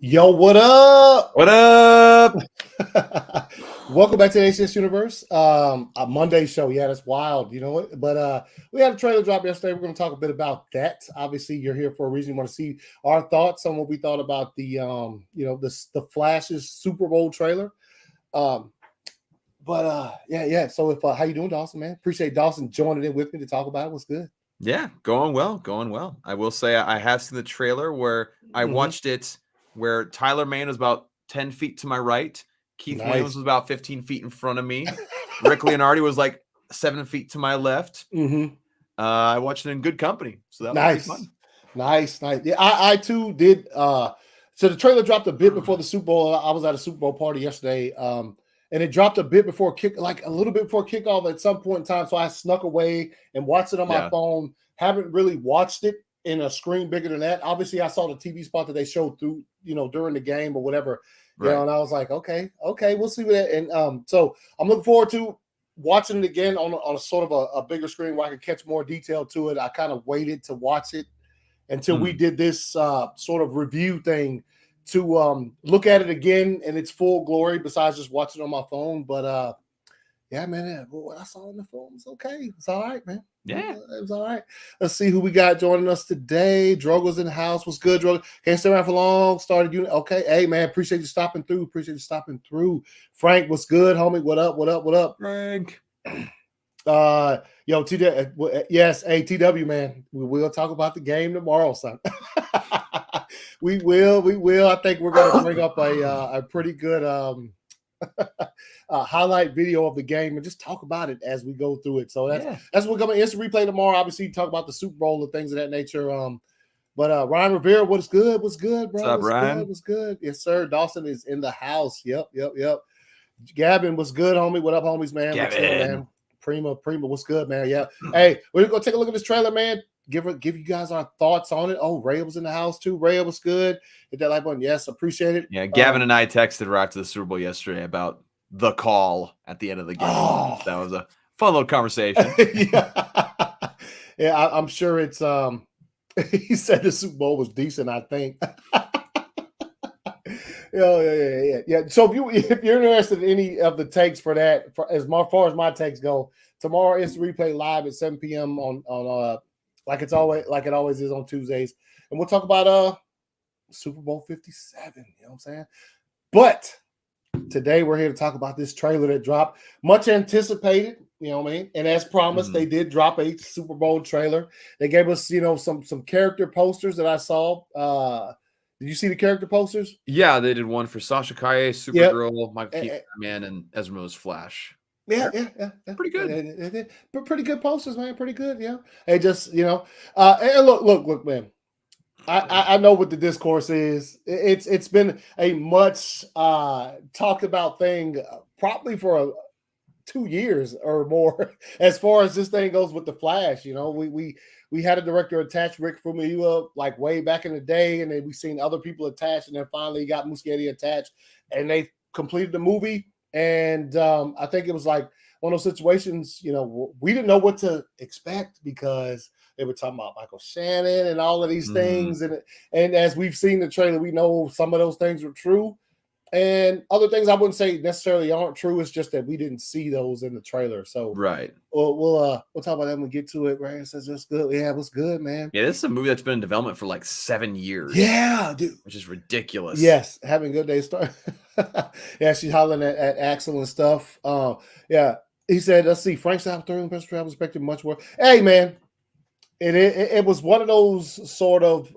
Yo, what up? What up? Welcome back to the ACS Universe. A Monday show. Yeah, that's wild. You know what? But we had a trailer drop yesterday. We're going to talk a bit about that. Obviously, you're here for a reason. You want to see our thoughts on what we thought about the Flash's Super Bowl trailer. Um, yeah. So if how you doing, Dawson, man? Appreciate Dawson joining in with me to talk about it. What's good? Yeah, going well, going well. I will say I have seen the trailer where I watched it where Tyler Mane was about 10 feet to my right. Keith Williams was about 15 feet in front of me. Rick Leonardi was like 7 feet to my left. I watched it in good company. So that was pretty fun. Nice. Yeah, I too did. So the trailer dropped a bit before the Super Bowl. I was at a Super Bowl party yesterday. And it dropped a bit before a little bit before kickoff at some point in time. So I snuck away and watched it on my phone. Haven't really watched it in a screen bigger than that. Obviously, I saw the TV spot that they showed through, during the game or whatever. Right. And I was like, okay, we'll see what that. And so I'm looking forward to watching it again on a sort of a bigger screen where I can catch more detail to it. I kind of waited to watch it until we did this sort of review thing to look at it again in its full glory, besides just watching it on my phone. But yeah, man, what I saw on the phone was okay. It's all right, man. Yeah, it was all right. Let's see who we got joining us today. Drogo's in the house. What's good, Drogo? Can't stay around for long. Started you. Okay, hey man, appreciate you stopping through. Frank, what's good, homie? What up? Frank. Yo, yes, hey, TW, man. We will talk about the game tomorrow, son. We will. I think we're going to bring up a pretty good highlight video of the game and just talk about it as we go through it. So that's what we're going to instant replay tomorrow. Obviously, talk about the Super Bowl and things of that nature. But Ryan Rivera, what's good, bro? What's up, Ryan? What's good? Yes, sir. Dawson is in the house. Yep. Gavin, what's good, homie? What up, homies, man? Gavin. Prima, what's good, man? Yeah. Hey, we're gonna take a look at this trailer, man. Give you guys our thoughts on it. Oh, Ray was in the house too. Ray was good. Hit that like button. Yes, appreciate it. Yeah, Gavin and I texted right after the Super Bowl yesterday about the call at the end of the game. Oh. That was a fun little conversation. Yeah, I'm sure it's he said the Super Bowl was decent, I think. Yeah. So if you're interested in any of the takes for that, as far as my takes go, tomorrow is replay live at 7 p.m. on like it always is on Tuesdays, and we'll talk about Super Bowl 57. You know what I'm saying? But today we're here to talk about this trailer that dropped, much anticipated. You know what I mean? And as promised, they did drop a Super Bowl trailer. They gave us, some character posters that I saw. Did you see the character posters? Yeah, they did one for Sasha Kaye, Supergirl, Michael Keaton, Man, and Ezra Miller's Flash. Yeah. Pretty good. Pretty good posters, man. Pretty good, yeah. Hey, just and look, man. I know what the discourse is. It's been a much talked about thing probably for 2 years or more as far as this thing goes with the Flash. We had a director attached, Rick Famuyiwa, like way back in the day, and then we seen other people attached, and then finally got Muschietti attached, and they completed the movie. And I think it was like one of those situations, we didn't know what to expect because they were talking about Michael Shannon and all of these things. And as we've seen the trailer, we know some of those things were true. And other things I wouldn't say necessarily aren't true. It's just that we didn't see those in the trailer. So right. We'll talk about that when we get to it. Ryan says that's good. Yeah, it was good, man. Yeah, this is a movie that's been in development for like 7 years. Yeah, dude. Which is ridiculous. Yes, having a good day start. Yeah, she's hollering at Axel and stuff. Yeah. He said, let's see, Frank South during best travel expected much more. Hey, man. It was one of those sort of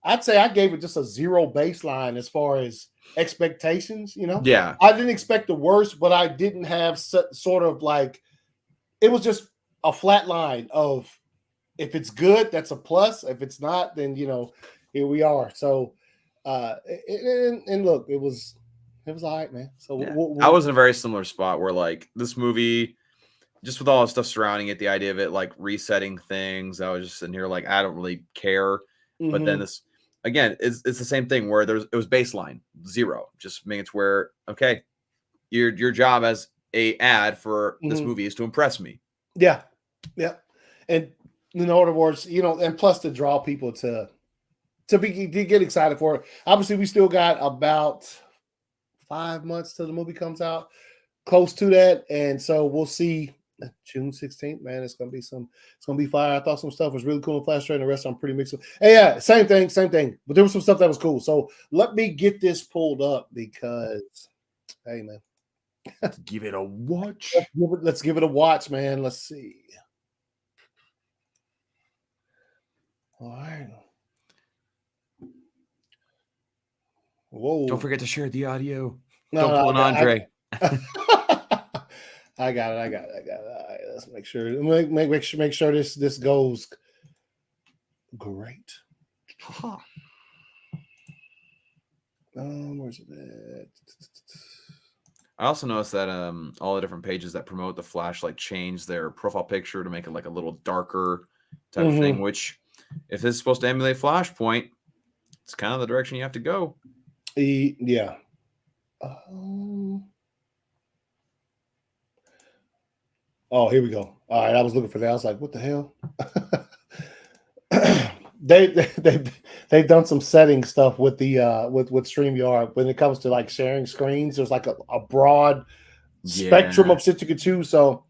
I'd say I gave it just a zero baseline as far as expectations, Yeah. I didn't expect the worst, but I didn't have sort of like, it was just a flat line of, if it's good, that's a plus. If it's not, then here we are. So and look, it was all right, man. So yeah. I was in a very similar spot where like this movie, just with all the stuff surrounding it, the idea of it like resetting things, I was just sitting here like, I don't really care. But then this again, it's the same thing where it was baseline 0, just making it where, okay, your job as a ad for this movie is to impress me. Yeah. And in other words, and plus to draw people to to get excited for it. Obviously, we still got about 5 months till the movie comes out, close to that, and so we'll see. June 16th, man, it's gonna be fire. I thought some stuff was really cool in Flash Trade, and the rest I'm pretty mixed with. Hey, yeah, same thing. But there was some stuff that was cool. So let me get this pulled up because, hey, man, Let's give it a watch. Let's give it a watch, man. Let's see. All right. Whoa! Don't forget to share the audio. No, Don't pull an Andre. I got it. All right, let's make sure. Make sure this goes great. Where's it at? I also noticed that all the different pages that promote the Flash like change their profile picture to make it like a little darker type of thing. Which, if this is supposed to emulate Flashpoint, it's kind of the direction you have to go. Yeah. Oh, here we go. All right, I was looking for that. I was like, "What the hell?" They've done some setting stuff with the with StreamYard when it comes to like sharing screens. There's like a broad spectrum of shit you could choose. So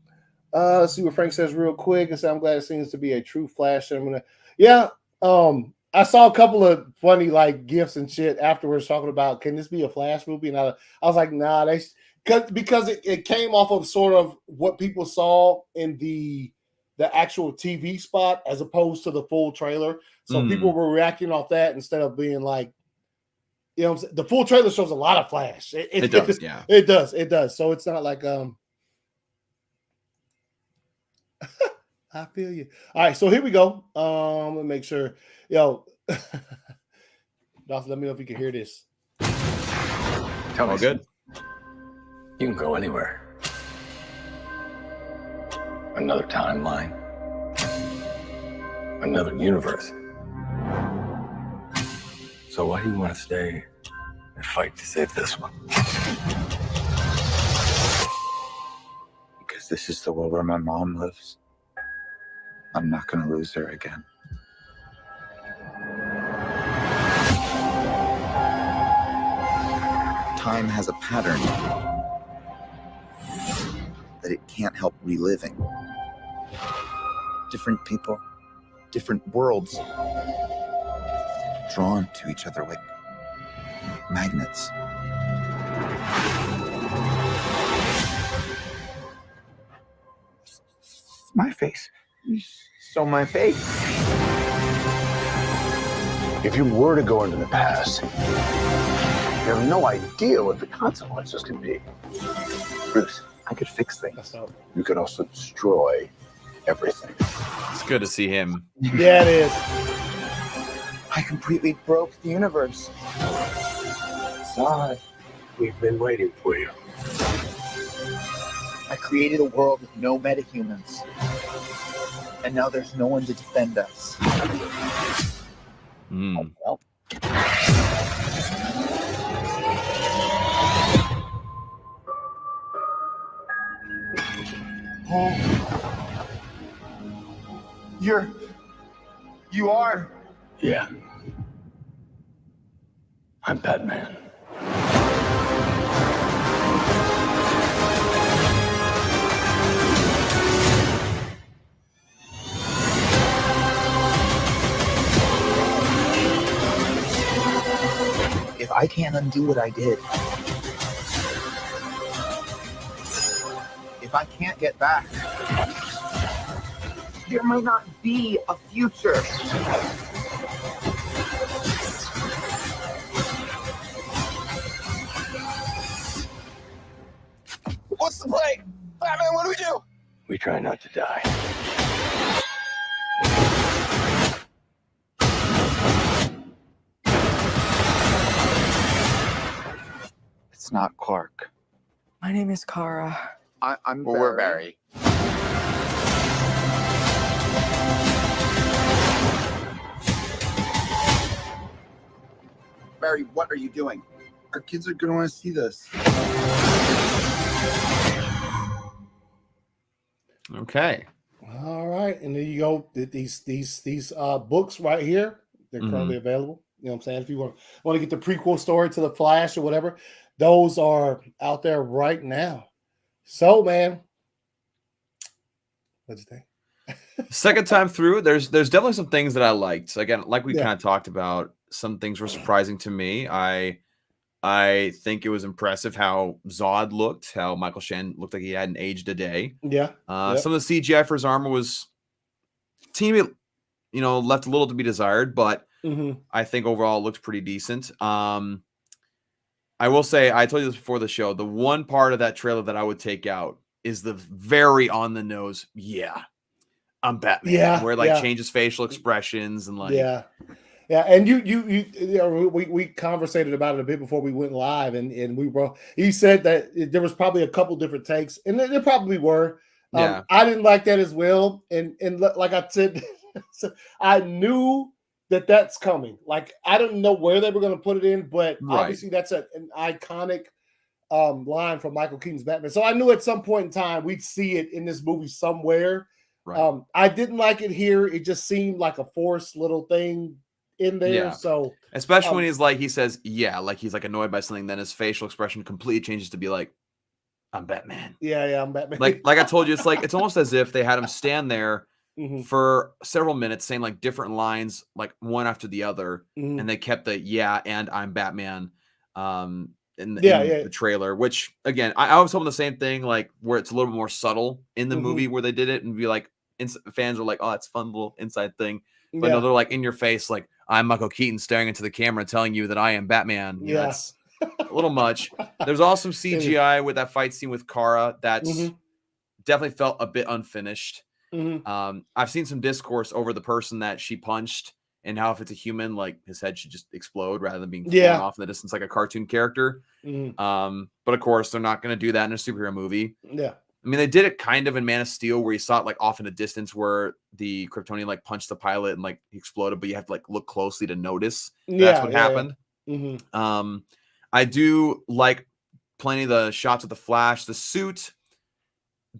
let's see what Frank says real quick. And say, I'm glad it seems to be a true Flash. Yeah. I saw a couple of funny like gifs and shit afterwards talking about, can this be a Flash movie? And I was like, nah, because it came off of sort of what people saw in the actual TV spot as opposed to the full trailer. So people were reacting off that instead of being like, you know, the full trailer shows a lot of Flash. It does, yeah. It does. So it's not like I feel you. All right, so here we go. Let me make sure. Yo, Dawson, let me know if you can hear this. Tell me good. You can go anywhere. Another timeline. Another universe. So why do you want to stay and fight to save this one? Because this is the world where my mom lives. I'm not going to lose her again. Time has a pattern that it can't help reliving. Different people, different worlds, drawn to each other like magnets. My face. You saw my face. If you were to go into the past, you have no idea what the consequences can be. Bruce, I could fix things. You could also destroy everything. It's good to see him. Yeah, it is. I completely broke the universe. Sorry. We've been waiting for you. I created a world with no metahumans. And now there's no one to defend us. Oh, well. Oh. You are? Yeah. I'm Batman. If I can't undo what I did, if I can't get back, there might not be a future. What's the play? Batman, what do we do? We try not to die. It's not Clark. My name is Kara. I'm Well, we're Barry. Barry, what are you doing? Our kids are going to want to see this. Okay. All right, and there you go. These books right here, they're currently available. You know what I'm saying? If you want to get the prequel story to the Flash or whatever, those are out there right now. So, man, what'd you think? Second time through, there's definitely some things that I liked. Again, like we Yeah. kind of talked about, some things were surprising to me. I think it was impressive how Zod looked, how Michael Shannon looked like he hadn't aged a day. Yeah. Yep. Some of the CGI for his armor was teamy, left a little to be desired, but I think overall it looks pretty decent. I will say, I told you this before the show, the one part of that trailer that I would take out is the very on the nose, yeah, I'm Batman. Yeah, where like changes facial expressions and like yeah. And we conversated about it a bit before we went live, and he said that there was probably a couple different takes, and there probably were. Yeah. I didn't like that as well, and like I said, I knew that's coming. Like I didn't know where they were going to put it in, but obviously that's an iconic line from Michael Keaton's Batman. So I knew at some point in time we'd see it in this movie somewhere. Right. I didn't like it here. It just seemed like a forced little thing in there. Yeah. So especially when he says, yeah, like he's like annoyed by something, then his facial expression completely changes to be like, I'm Batman. Yeah, I'm Batman. Like I told you, it's almost as if they had him stand there for several minutes saying like different lines, like one after the other, and they kept the and I'm Batman in the trailer, which again, I was hoping the same thing, like where it's a little bit more subtle in the movie where they did it and be like, fans are like, oh, it's a fun little inside thing. But no, they're like in your face, like I'm Michael Keaton staring into the camera telling you that I am Batman. You know, it's a little much. There's also some CGI with that fight scene with Kara that's definitely felt a bit unfinished. I've seen some discourse over the person that she punched and how if it's a human, like his head should just explode rather than being thrown off in the distance like a cartoon character. But of course, they're not going to do that in a superhero movie. Yeah. I mean, they did it kind of in Man of Steel where you saw it like off in the distance where the Kryptonian like punched the pilot and like he exploded, but you have to like look closely to notice that's what happened. I do like plenty of the shots of the Flash. The suit,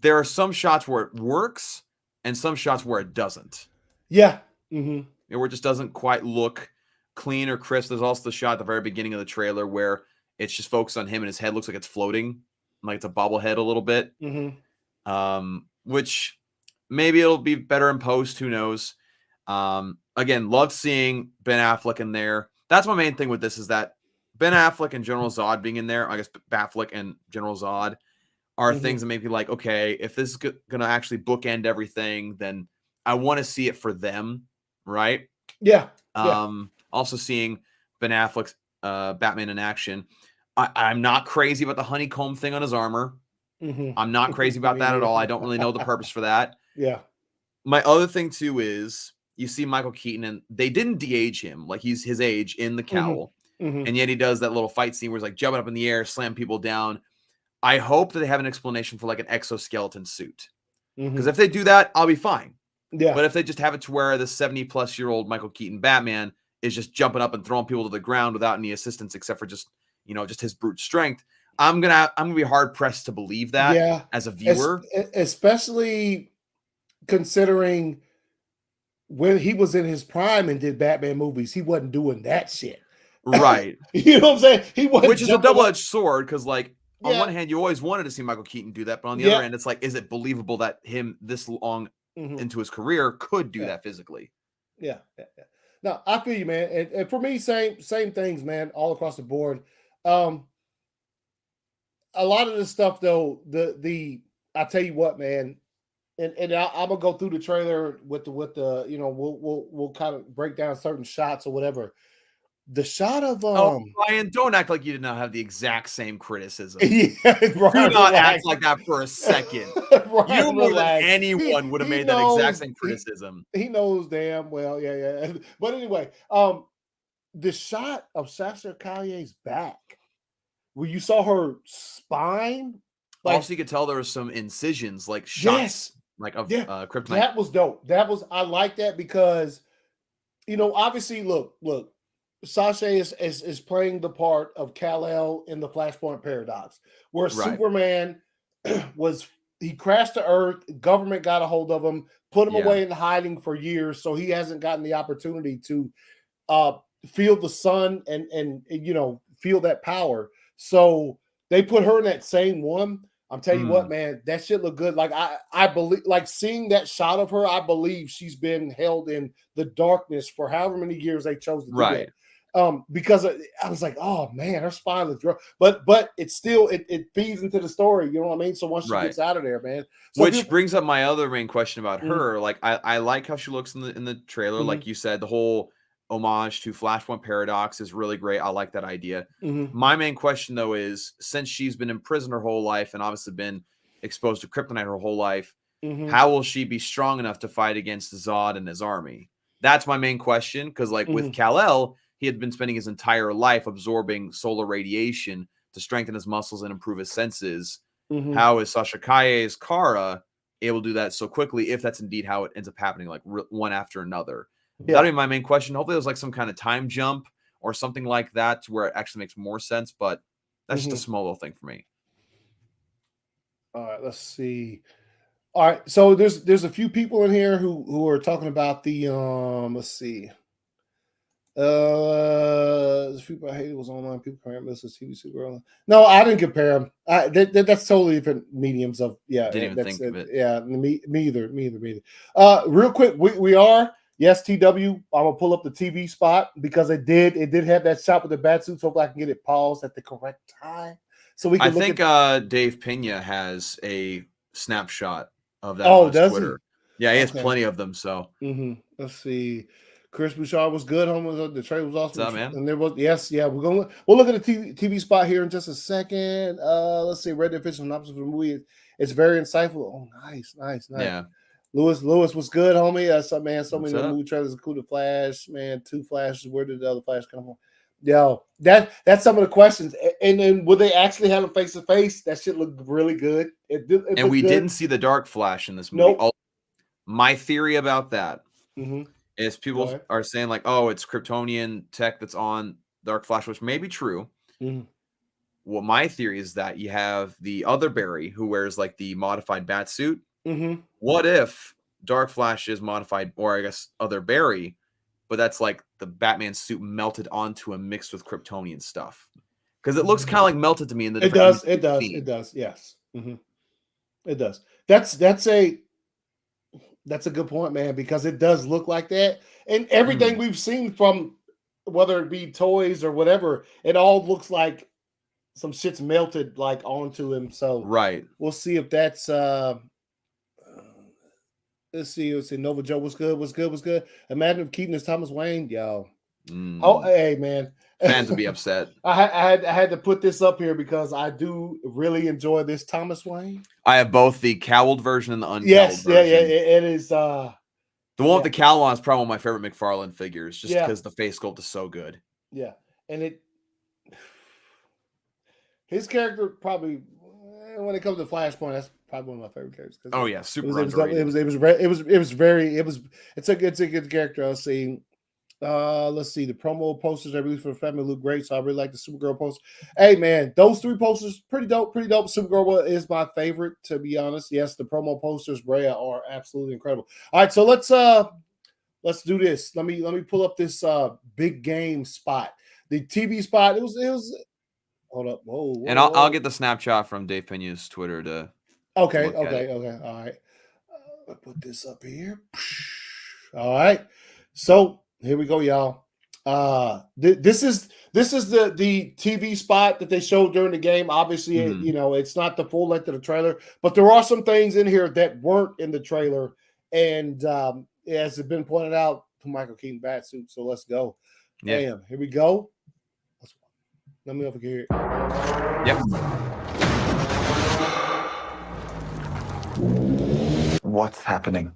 there are some shots where it works and some shots where it doesn't. Yeah. Where it just doesn't quite look clean or crisp. There's also the shot at the very beginning of the trailer where it's just focused on him and his head looks like it's floating, like it's a bobblehead a little bit. Which maybe it'll be better in post. Who knows? Again, loved seeing Ben Affleck in there. That's my main thing with this is that Ben Affleck and General Zod being in there, I guess Batfleck and General Zod are things that make me like, okay, if this is going to actually bookend everything, then I want to see it for them, right? Yeah. Also seeing Ben Affleck's Batman in action. I'm not crazy about the honeycomb thing on his armor. I'm not crazy about that at all. I don't really know the purpose for that. Yeah. My other thing too is you see Michael Keaton and they didn't de-age him. Like he's his age in the cowl. And yet he does that little fight scene where he's like jumping up in the air, slam people down. I hope that they have an explanation for like an exoskeleton suit. Because if they do that, I'll be fine. Yeah. But if they just have it to where the 70-plus-year-old Michael Keaton Batman is just jumping up and throwing people to the ground without any assistance except for just, just his brute strength, I'm gonna be hard pressed to believe that as a viewer. Especially considering when he was in his prime and did Batman movies, he wasn't doing that shit. Right. You know what I'm saying? He wasn't, which is a double-edged sword because like on one hand you always wanted to see Michael Keaton do that, but on the other hand it's like, is it believable that him this long into his career could do that physically? Yeah. No, I feel you, man. And for me, same things, man, all across the board. A lot of this stuff though, I tell you what, man, and I'm gonna go through the trailer with the we'll kind of break down certain shots or whatever. The shot of Ryan, don't act like you did not have the exact same criticism. Do not act like that for a second. You more than anyone would have made that exact same criticism. He knows damn well, yeah. But anyway, the shot of Sasha Calier's back, where you saw her spine. Also, you could tell there were some incisions, like shots, like of kryptonite. That was dope. I like that because, obviously, look. Sasha is playing the part of Kal-El in the Flashpoint Paradox, where Superman he crashed to Earth, government got a hold of him, put him away in hiding for years, so he hasn't gotten the opportunity to feel the sun and feel that power. So they put her in that same one. I'm telling you what, man, that shit look good. Like I believe, like seeing that shot of her, I believe she's been held in the darkness for however many years they chose to do that. Because I was like, oh man, her spine looks rough. But it's still it feeds into the story, you know what I mean? So once she gets out of there, man. So which brings up my other main question about her. Like I like how she looks in the trailer. Like you said, the whole homage to Flashpoint Paradox is really great. I like that idea. My main question though is, since she's been in prison her whole life and obviously been exposed to kryptonite her whole life, how will she be strong enough to fight against Zod and his army? That's my main question. Because like with Kal-El, he had been spending his entire life absorbing solar radiation to strengthen his muscles and improve his senses. How is Sasha Calle's Kara able to do that so quickly, if that's indeed how it ends up happening, like one after another? That'd be my main question. Hopefully there's like some kind of time jump or something like that to where it actually makes more sense, but that's just a small little thing for me. All right, let's see. All right, so there's a few people in here who are talking about the let's see. There's people I hated was online. People comparing this to TV Supergirl. No, I didn't compare them. That's totally different mediums of Didn't even think of it. Yeah, me either. Real quick, we are TW. I'm gonna pull up the TV spot because it did have that shot with the bat suit. So hopefully I can get it paused at the correct time so we can. I think Dave Pena has a snapshot of that on his Twitter. Yeah, he has plenty of them. So let's see. Chris Bouchard was good. The trade was awesome. What's up, man? And there was we'll look at the TV spot here in just a second. Let's see. Red Dead Fish synopsis for the movie. It's very insightful. Oh, nice. Yeah. Lewis was good, homie. Man, so many movie trailers included Flash, man. 2 Flashes. Where did the other Flash come from? Yo, that's some of the questions. And then would they actually have them face to face? That shit looked really good. And we didn't see the Dark Flash in this movie. Nope. My theory about that is people are saying like, oh, it's Kryptonian tech that's on Dark Flash, which may be true. Well, my theory is that you have the other Barry who wears like the modified bat suit. What if Dark Flash is modified, or I guess other Barry, but that's like the Batman suit melted onto him mixed with Kryptonian stuff? Because it looks kind of like melted to me in the It does. Yes. It does. That's a good point, man, because it does look like that. And everything we've seen from whether it be toys or whatever, it all looks like some shit's melted like onto him. So we'll see if that's let's see. Nova Joe was good. Imagine if Keaton is Thomas Wayne, yo. Oh, hey, man. Fans would be upset. I had to put this up here because I do really enjoy this Thomas Wayne. I have both the cowled version and the uncowled version. It is. The one with the cowl on is probably one of my favorite McFarlane figures, just because the face sculpt is so good. Yeah, and his character probably, when it comes to Flashpoint, that's probably one of my favorite characters. Oh yeah, super underrated. It's a good character. I'll see. Let's see, the promo posters they released for the family look great, so I really like the Supergirl poster. Hey man, those 3 posters pretty dope. Supergirl is my favorite, to be honest. Yes, the promo posters, Brea, are absolutely incredible. All right, so let's do this. Let me pull up this big game spot, the TV spot. It was hold up, whoa, and I'll get the snapshot from Dave Pena's Twitter to. Okay, all right. I'll put this up here. All right, so. Here we go, y'all. This is the TV spot that they showed during the game. Obviously, it's not the full length of the trailer, but there are some things in here that weren't in the trailer. And as it's been pointed out, to Michael Keaton bat suit. So let's go. Yeah. Bam. Here we go. Let me over here. Yep. What's happening?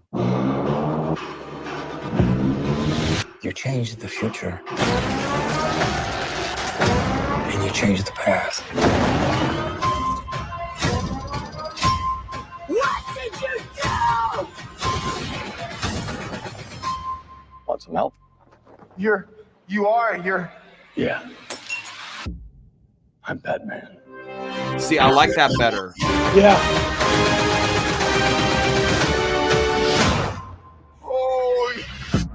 You changed the future. And you changed the past. What did you do? Want some help? You're. Yeah. I'm Batman. See, I like that better. Yeah.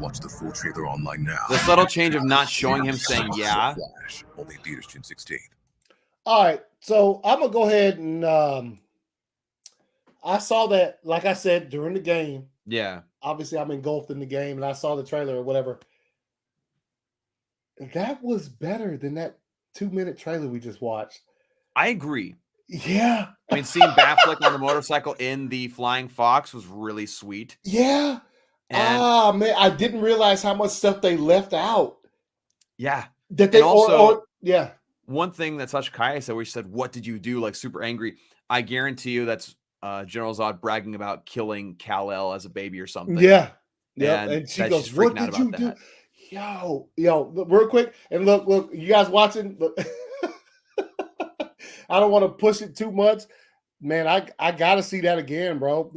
Watch the full trailer online now. The subtle change of not showing him saying yeah. Flash, only theaters June 16th. All right, so I'm gonna go ahead and I saw that, like I said, during the game. Yeah. Obviously, I'm engulfed in the game, and I saw the trailer or whatever. That was better than that 2-minute trailer we just watched. I agree. Yeah. I mean, seeing Batfleck on the motorcycle in the Flying Fox was really sweet. Yeah. And Man, I didn't realize how much stuff they left out. yeah. That they And also, yeah. one thing that Sasha Kaya said, where she said, "What did you do?" Like super angry. I guarantee you that's General Zod bragging about killing Kal-El as a baby or something. Yeah. Yeah. And she that goes, she's "What freaking out did you about do?" that. Yo, look, real quick. And look, you guys watching? Look, I don't want to push it too much. Man, I gotta see that again, bro.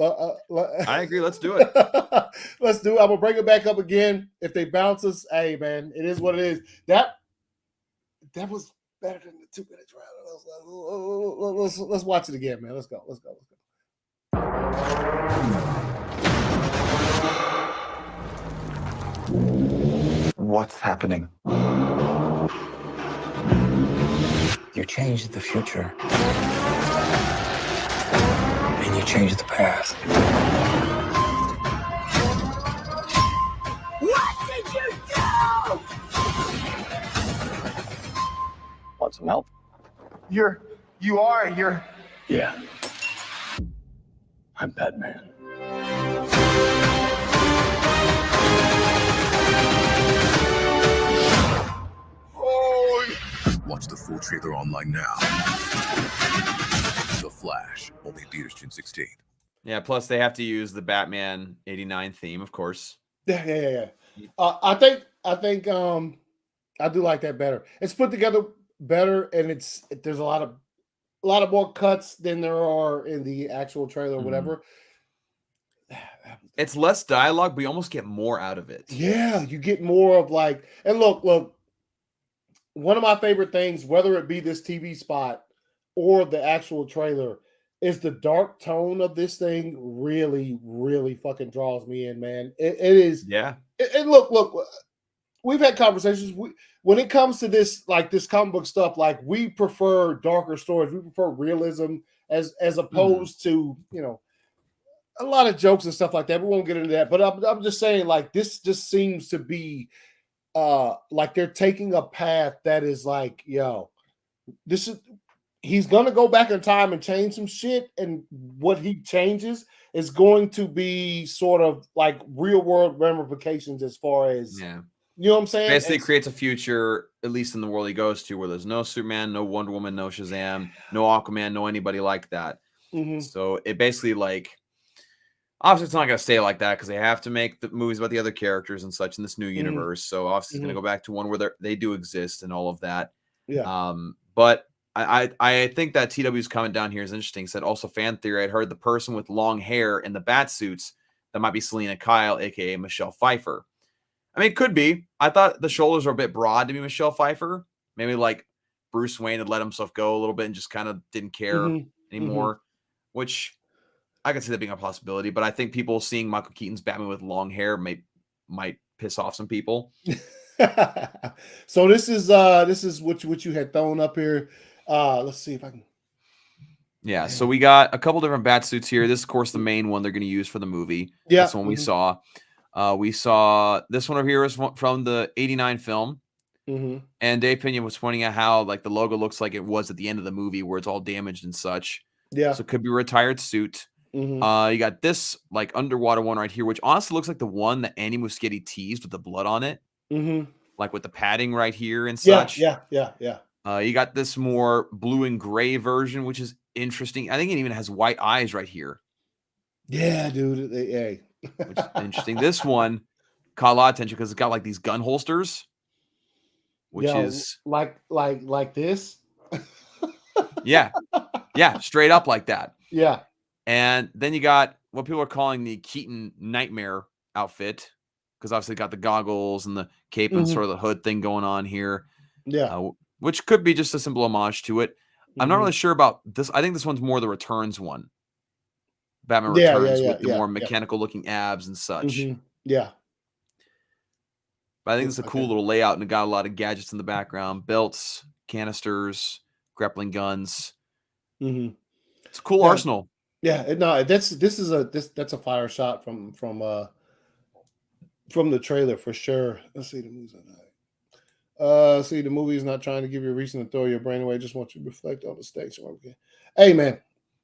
I agree. Let's do it. Let's do it. I'm gonna bring it back up again. If they bounce us, hey man, it is what it is. That was better than the 2-minute trailer. Let's watch it again, man. Let's go. What's happening? You changed the future. And you changed the past. What did you do? Want some help? You're. Yeah. I'm Batman. Watch the full trailer online now. The Flash, only theaters June 16th. Yeah. Plus, they have to use the Batman '89 theme, of course. Yeah. I think I do like that better. It's put together better, and there's a lot of more cuts than there are in the actual trailer or whatever. It's less dialogue, but you almost get more out of it. Yeah, you get more of like, and look, one of my favorite things, whether it be this TV spot or the actual trailer, is the dark tone of this thing really, really fucking draws me in, man. It is. Yeah. And look, we've had conversations. When it comes to this, like this comic book stuff, like we prefer darker stories. We prefer realism as opposed to, a lot of jokes and stuff like that. We won't get into that. But I'm just saying, like, this just seems to be like they're taking a path that is like, he's gonna go back in time and change some shit, and what he changes is going to be sort of like real world ramifications as far as you know what I'm saying? Basically creates a future, at least in the world he goes to, where there's no Superman, no Wonder Woman, no Shazam, no Aquaman, no anybody like that. So it basically, like, obviously it's not going to stay like that because they have to make the movies about the other characters and such in this new universe. So obviously it's going to go back to one where they do exist and all of that. Yeah. But I think that TW's comment down here is interesting. Said also fan theory. I'd heard the person with long hair in the bat suits that might be Selena Kyle, aka Michelle Pfeiffer. I mean, it could be. I thought the shoulders were a bit broad to be Michelle Pfeiffer. Maybe like Bruce Wayne had let himself go a little bit and just kind of didn't care anymore, which I could see that being a possibility. But I think people seeing Michael Keaton's Batman with long hair might piss off some people. So this is what you had thrown up here. Let's see if I can. Yeah, so we got a couple different bat suits here. This is, of course, the main one they're going to use for the movie. Yeah, that's the one we saw. We saw this one over here is from the '89 film. And Dave Pinion was pointing out how like the logo looks like it was at the end of the movie where it's all damaged and such. Yeah. So it could be a retired suit. You got this like underwater one right here, which honestly looks like the one that Andy Muschietti teased with the blood on it. Like with the padding right here and such. Yeah. You got this more blue and gray version, which is interesting. I think it even has white eyes right here. Yeah, dude. Hey. Which is interesting. This one caught a lot of attention because it's got like these gun holsters, which is like this. yeah, straight up like that. Yeah. And then you got what people are calling the Keaton Nightmare outfit, because obviously got the goggles and the cape and sort of the hood thing going on here. Yeah. Which could be just a simple homage to it. I'm not really sure about this. I think this one's more the Returns one. Batman Returns with the more mechanical looking abs and such. Yeah. But I think it's a cool little layout, and it got a lot of gadgets in the background: belts, canisters, grappling guns. Mm-hmm. It's a cool arsenal. Yeah, no, that's a fire shot from the trailer for sure. Let's see the movies on that. See, the movie is not trying to give you a reason to throw your brain away. Just want you to reflect on the stakes. Hey, man.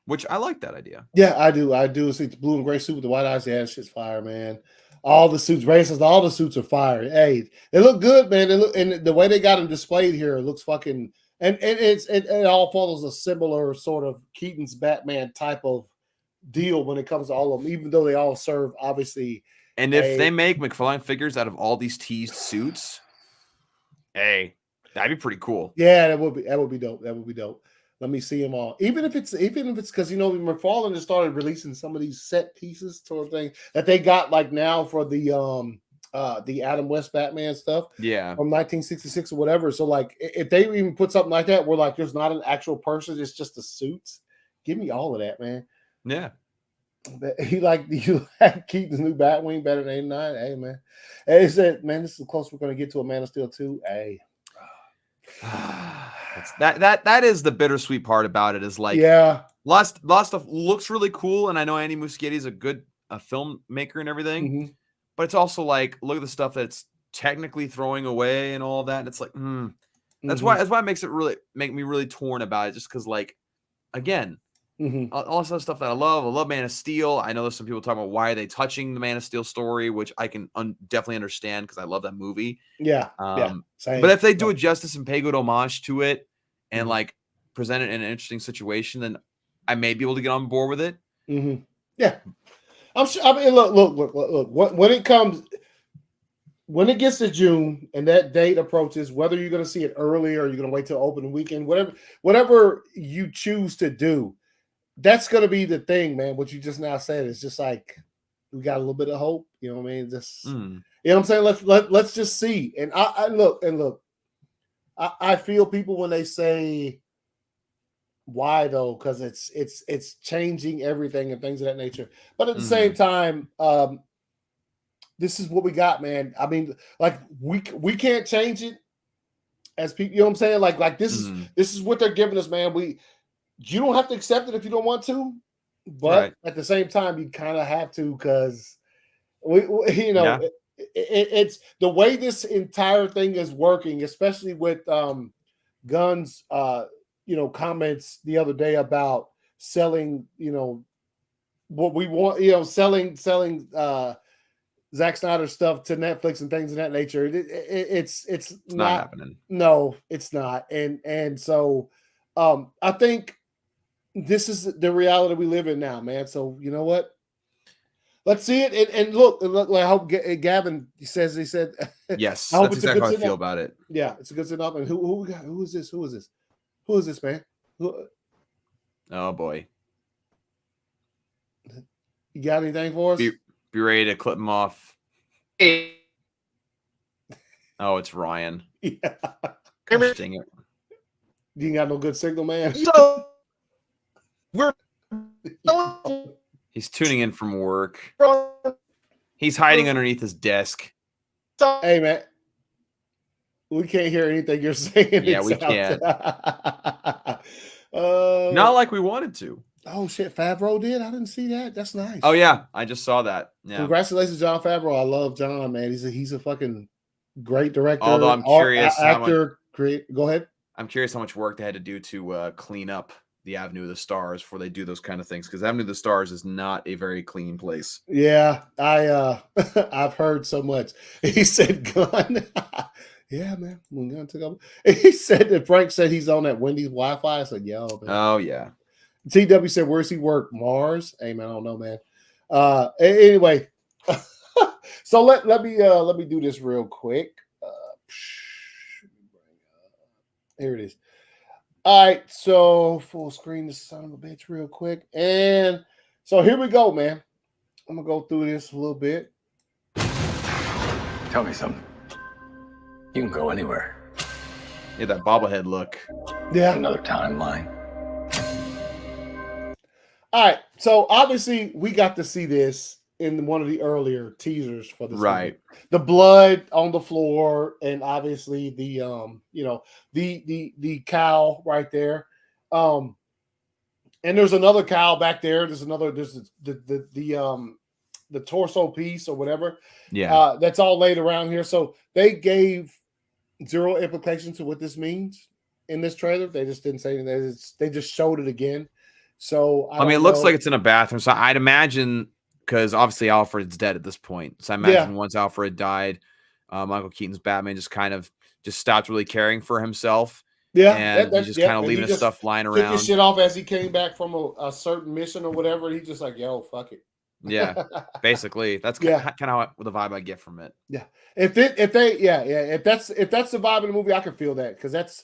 Which I like that idea. Yeah, I do. See the blue and gray suit with the white eyes. Yeah, that shit's fire, man. All the suits, racist, all the suits are fire. Hey, they look good, man. They look, and the way they got them displayed here looks fucking. And it all follows a similar sort of Keaton's Batman type of deal when it comes to all of them, even though they all serve obviously. And if they make McFarlane figures out of all these teased suits, hey, that'd be pretty cool. Yeah, that would be dope. That would be dope. Let me see them all. Even if it's because McFarlane has started releasing some of these set pieces sort of thing that they got like now for the Adam West Batman stuff. Yeah. From 1966 or whatever. So like if they even put something like that where like there's not an actual person, it's just the suits. Give me all of that, man. Yeah. You like Keaton's new Batwing better than 89. Hey, man. Hey, he said, man, this is the closest we're going to get to a Man of Steel 2. Hey. that is the bittersweet part about it is like, yeah, lots stuff looks really cool. And I know Andy Muschietti's a good filmmaker and everything, mm-hmm. but it's also like, look at the stuff that's technically throwing away and all that. And it's like, that's why it makes it really make me really torn about it. Just because like, again, all this other stuff that I love Man of Steel. I know there's some people talking about why are they touching the Man of Steel story, which I can definitely understand because I love that movie. Yeah. But if they do it justice and pay good homage to it and like present it in an interesting situation, then I may be able to get on board with it. Mm-hmm. Yeah. I'm sure. I mean, look. When it gets to June and that date approaches, whether you're going to see it early or you're going to wait till opening weekend, whatever you choose to do, that's going to be the thing, man. What you just now said is just like we got a little bit of hope. You know what I mean? Just you know what I'm saying. Let's just see. And I look. I feel people when they say why though, because it's changing everything and things of that nature. But at the same time, this is what we got, man. I mean, like we can't change it as people. You know what I'm saying? Like this is what they're giving us, man. You don't have to accept it if you don't want to, but at the same time, you kind of have to because it's the way this entire thing is working, especially with Gunn's comments the other day about selling, what we want, selling Zack Snyder stuff to Netflix and things of that nature. It's not happening. No, it's not. And so I think this is the reality we live in now, man. So you know what? Let's see it. And look, I hope Gavin said yes. I hope that's exactly how I feel about it. Yeah, it's a good sit-up. And who we got? Who is this, man? Oh boy. You got anything for us? Be ready to clip him off. Oh, it's Ryan. Yeah. Gosh, dang it. You ain't got no good signal, man. So He's tuning in from work. He's hiding underneath his desk. Hey, man. We can't hear anything you're saying. Yeah, we can't. Not like we wanted to. Oh, shit. Favreau did? I didn't see that. That's nice. Oh, yeah. I just saw that. Yeah. Congratulations, Jon Favreau. I love John, man. He's a fucking great director. Although I'm curious. Actor. Go ahead. I'm curious how much work they had to do to clean up the Avenue of the Stars before they do those kind of things, because Avenue of the Stars is not a very clean place. Yeah, I've heard so much. He said Gunn. Yeah, man. When Gunn took over, he said that Frank said he's on that Wendy's Wi-Fi. I said, yo, man. Oh yeah. TW said, where's he work? Mars. Hey man, I don't know, man. Anyway, so let me do this real quick. Here it is. All right, so full screen this son of a bitch real quick. And so here we go, man. I'm going to go through this a little bit. Tell me something. You can go anywhere. Yeah, that bobblehead look. Yeah. Another timeline. All right, so obviously we got to see this in one of the earlier teasers for this Right. movie. The blood on the floor, and obviously the the cow right there. And there's another cow back there. There's the torso piece or whatever. Yeah. That's all laid around here. So they gave zero implication to what this means in this trailer. They just didn't say anything. They just showed it again. So I mean, it looks like it's in a bathroom. So I'd imagine, because obviously Alfred's dead at this point. So I imagine once Alfred died, Michael Keaton's Batman just stopped really caring for himself. Yeah, and he's just kind of leaving his stuff lying took around. his shit off as he came back from a certain mission or whatever. And he's just like, yo, fuck it. Yeah, basically, that's kind of how the vibe I get from it. Yeah, if that's the vibe of the movie, I can feel that, because that's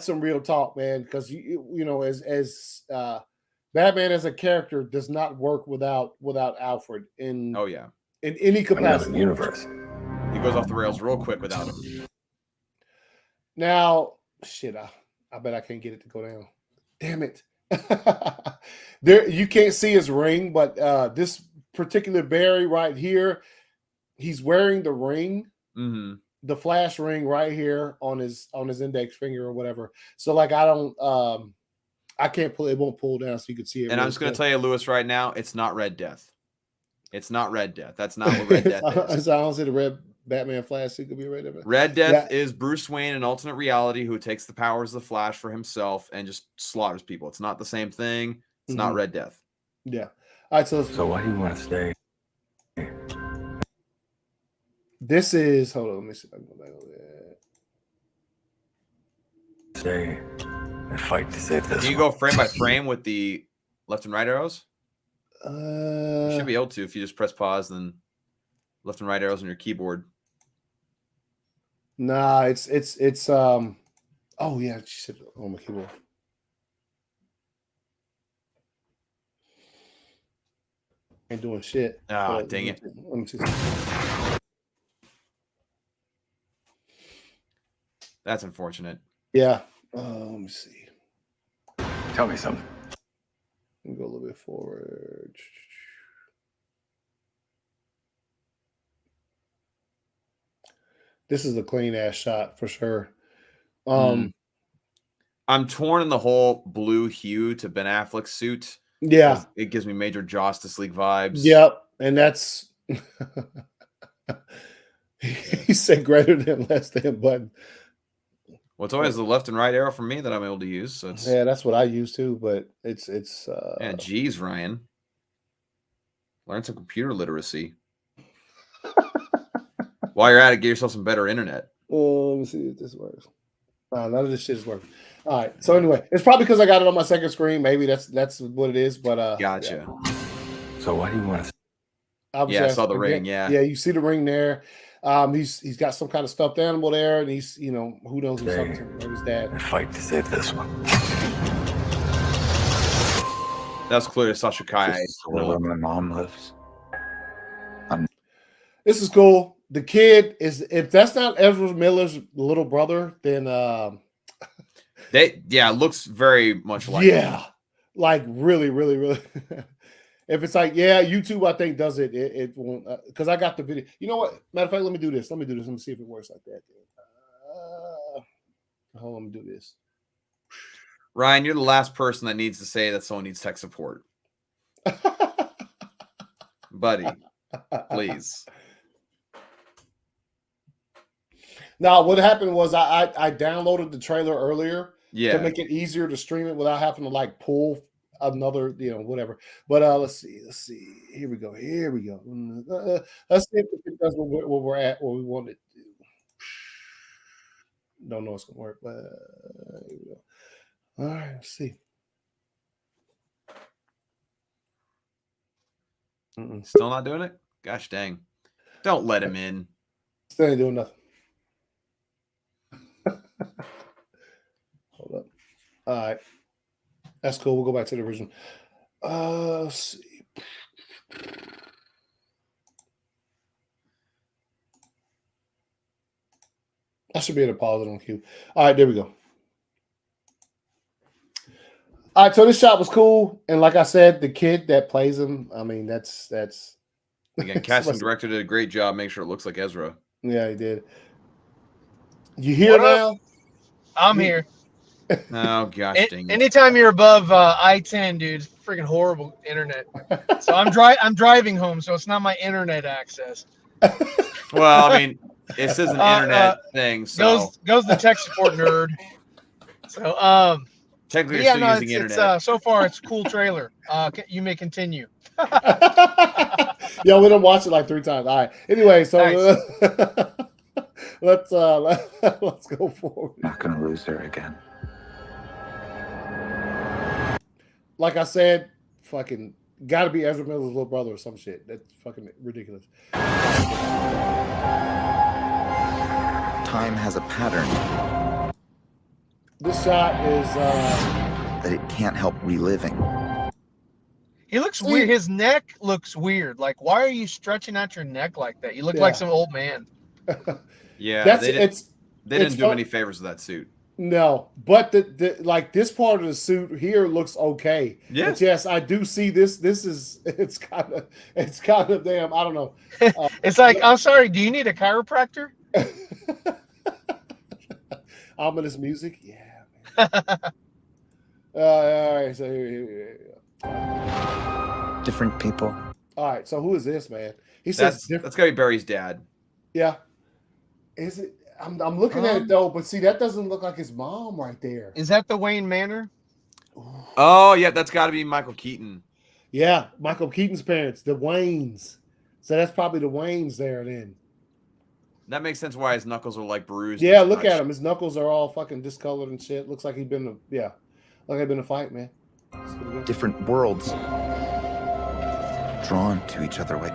some real talk, man. Because you know, as Batman as a character does not work without Alfred in in any capacity. Another universe. He goes off the rails real quick without him. Now, shit, I bet I can't get it to go down. Damn it. There, you can't see his ring, but this particular Barry right here, he's wearing the ring, the Flash ring right here on his index finger or whatever. So like, I can't pull it; won't pull down so you can see it. And I'm just going to tell you, Lewis, right now, it's not Red Death. It's not Red Death. That's not what Red Death is. I don't see the red Batman Flash suit could be Red Death. Red Death is Bruce Wayne in alternate reality who takes the powers of the Flash for himself and just slaughters people. It's not the same thing. It's not Red Death. Yeah. All right. So why do you want to stay? This is, hold on, let me see if I can go back over there. Stay and fight to save this. Do you go frame by frame with the left and right arrows? You should be able to if you just press pause, then left and right arrows on your keyboard. Nah, it's oh yeah, she said on my keyboard. Ain't doing shit. Ah, dang it. Let me see. That's unfortunate. Yeah. Let me see. Tell me something. Let me go a little bit forward. This is a clean ass shot for sure. I'm torn in the whole blue hue to Ben Affleck's suit. Yeah. It gives me major Justice League vibes. Yep. And that's he said greater than less than button. Well, it's always the left and right arrow for me that I'm able to use. So it's that's what I use too, but it's yeah, geez, Ryan. Learn some computer literacy. While you're at it, get yourself some better internet. Let me see if this works. None of this shit is working. All right. So anyway, it's probably because I got it on my second screen. Maybe that's what it is. But gotcha. Yeah. So why do you want to? Yeah, I saw the ring. Yeah, you see the ring there. He's got some kind of stuffed animal there, and he's who knows who's something. Maybe his dad. And fight to save this one. That's clearly Sasha Kai. Where my mom lives. This is cool. The kid is, if that's not Ezra Miller's little brother, then looks very much like like really, really, really. If it's like, YouTube, I think does it. It won't, because I got the video. You know what? Matter of fact, let me do this. Let me see if it works like that. Hold on, let me do this. Ryan, you're the last person that needs to say that someone needs tech support. Buddy, please. Now, what happened was I downloaded the trailer earlier to make it easier to stream it without having to like pull another, whatever. But let's see. Here we go. Let's see if it does what we're at, what we want it to do. Don't know it's gonna work, but here we go. All right, let's see. Still not doing it? Gosh dang. Don't let him in. Still ain't doing nothing. Hold up. All right. That's cool. We'll go back to the original. Let's see. I should be able to pause it on cue. All right, there we go. All right, so this shot was cool, and like I said, the kid that plays him, I mean, that's Again, casting director did a great job. Make sure it looks like Ezra. Yeah, he did. You here What up? now? I'm here. Oh gosh, dang it. Anytime you're above I-10, dude, it's freaking horrible internet. So I'm driving home, so it's not my internet access. Well, I mean, this is an internet thing, so goes the tech support nerd. So technically yeah, you're no, still using it's internet. so far it's a cool trailer. You may continue. Yo, we done watched it like 3 times. All right. Anyway, so let's go forward. Not gonna lose her again. Like I said, fucking gotta be Ezra Miller's little brother or some shit. That's fucking ridiculous. Time has a pattern This shot is that it can't help reliving. He looks weird. His neck looks weird. Like, why are you stretching out your neck like that? You look like some old man. Yeah, they didn't do him any favors with that suit. No, but the like this part of the suit here looks okay. Yeah. But yes, I do see this. This is it's kind of damn. I don't know. It's like, I'm sorry. Do you need a chiropractor? Ominous music, yeah. All right, so here. Different people. All right, so who is this man? He says that's gotta be Barry's dad. Yeah, is it? I'm looking at it though, but see, that doesn't look like his mom right there. Is that the Wayne Manor? Oh yeah, that's got to be Michael Keaton. Yeah, Michael Keaton's parents, the Waynes. So that's probably the Waynes there then. That makes sense why his knuckles are like bruised. Yeah, look at him. His knuckles are all fucking discolored and shit. Looks like he's been like I've been in a fight, man. Different worlds. Drawn to each other like.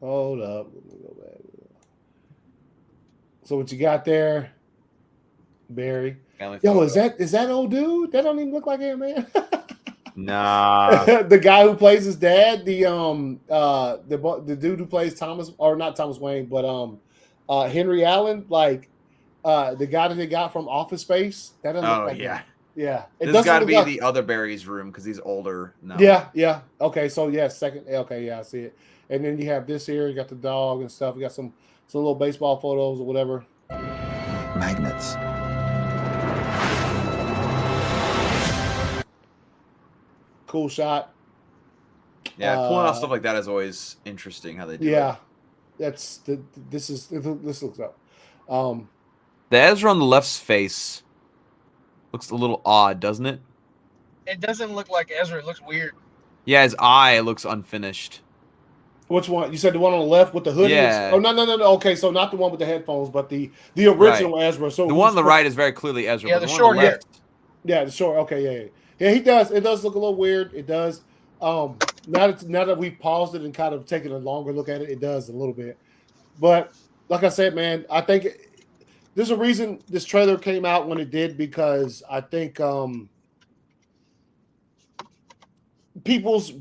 Hold up. Let me go back. So what you got there, Barry? Yo, is that old dude? That don't even look like him, man. Nah. The guy who plays his dad, the dude who plays Thomas, or not Thomas Wayne, but Henry Allen, like the guy that they got from Office Space. That doesn't look like him. Yeah. This has got to be the other Barry's room because he's older now. Yeah. Okay, so yeah, second. Okay, yeah, I see it. And then you have this here. You got the dog and stuff. You got some little baseball photos or whatever. Magnets. Cool shot. Yeah, pulling off stuff like that is always interesting how they do it. Yeah, this looks up. The Ezra on the left's face looks a little odd, doesn't it? It doesn't look like Ezra. It looks weird. Yeah, his eye looks unfinished. Which one? You said the one on the left with the hoodie? Yeah. Oh, no. Okay, so not the one with the headphones, but the original Ezra. So the one on the right is very clearly Ezra. Yeah, but the short hair. Yeah, the short. Okay, yeah. He does. It does look a little weird. It does. Now that we've paused it and kind of taken a longer look at it, it does a little bit. But like I said, man, I think there's a reason this trailer came out when it did, because I think people's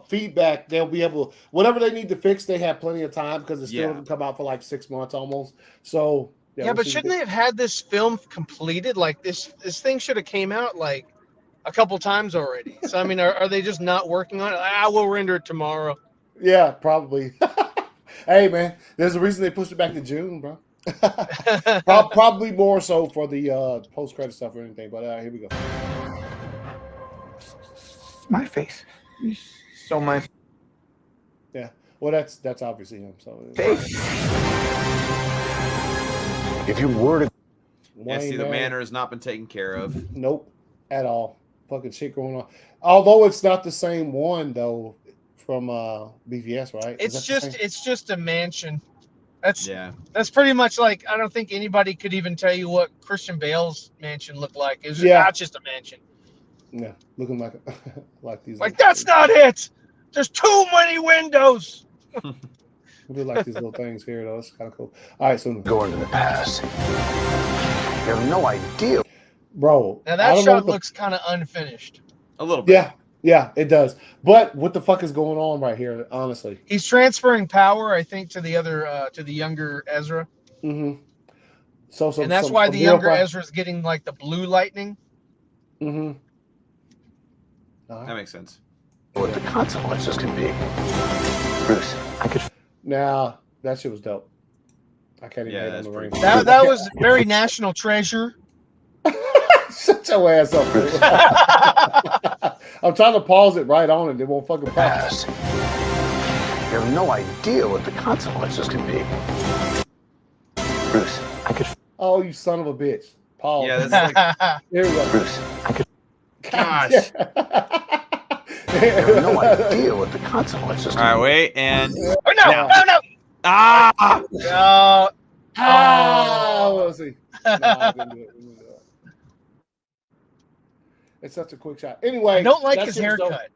feedback, they'll be able, whatever they need to fix, they have plenty of time because it still doesn't come out for like 6 months almost. So but shouldn't they have had this film completed? Like this thing should have came out like a couple times already. So I mean, are they just not working on it? We'll render it tomorrow. Yeah, probably. Hey man, there's a reason they pushed it back to June, bro. Probably more so for the post-credit stuff or anything. But here we go. My face. So my. Yeah. Well, that's obviously him. So face. If you were to. Yeah, see, the manor has not been taken care of. Nope, at all. Fucking shit going on. Although it's not the same one though from BVS, right? It's just a mansion. That's pretty much like, I don't think anybody could even tell you what Christian Bale's mansion looked like. It was just a mansion. Yeah, looking like like these. Like that's not it. There's too many windows. We do like these little things here though. It's kind of cool. All right, so Go into the past. You have no idea. Bro, now that shot looks kind of unfinished. A little bit. Yeah, it does. But what the fuck is going on right here? Honestly, he's transferring power, I think, to the other, to the younger Ezra. Mm-hmm. And that's why the younger Ezra is getting like the blue lightning. Mm-hmm. That makes sense. what the consequences can be. Bruce, I could. Now that shit was dope. I can't even Yeah, hate on that's the pretty ring. cool. That was very national treasure. Shut your ass up. Bruce. I'm trying to pause it right on it. It won't fucking pass. You have no idea what the consequences can be. Bruce, I could. Oh, you son of a bitch. Pause. Yeah, that's like, Here we go. Bruce, I could. gosh. You have no idea what the consequences All right, can be. wait, and Oh no! Oh no! ah, No! Let's see. No, I didn't do it. It's such a quick shot. Anyway, I don't like that his shit was dope. haircut.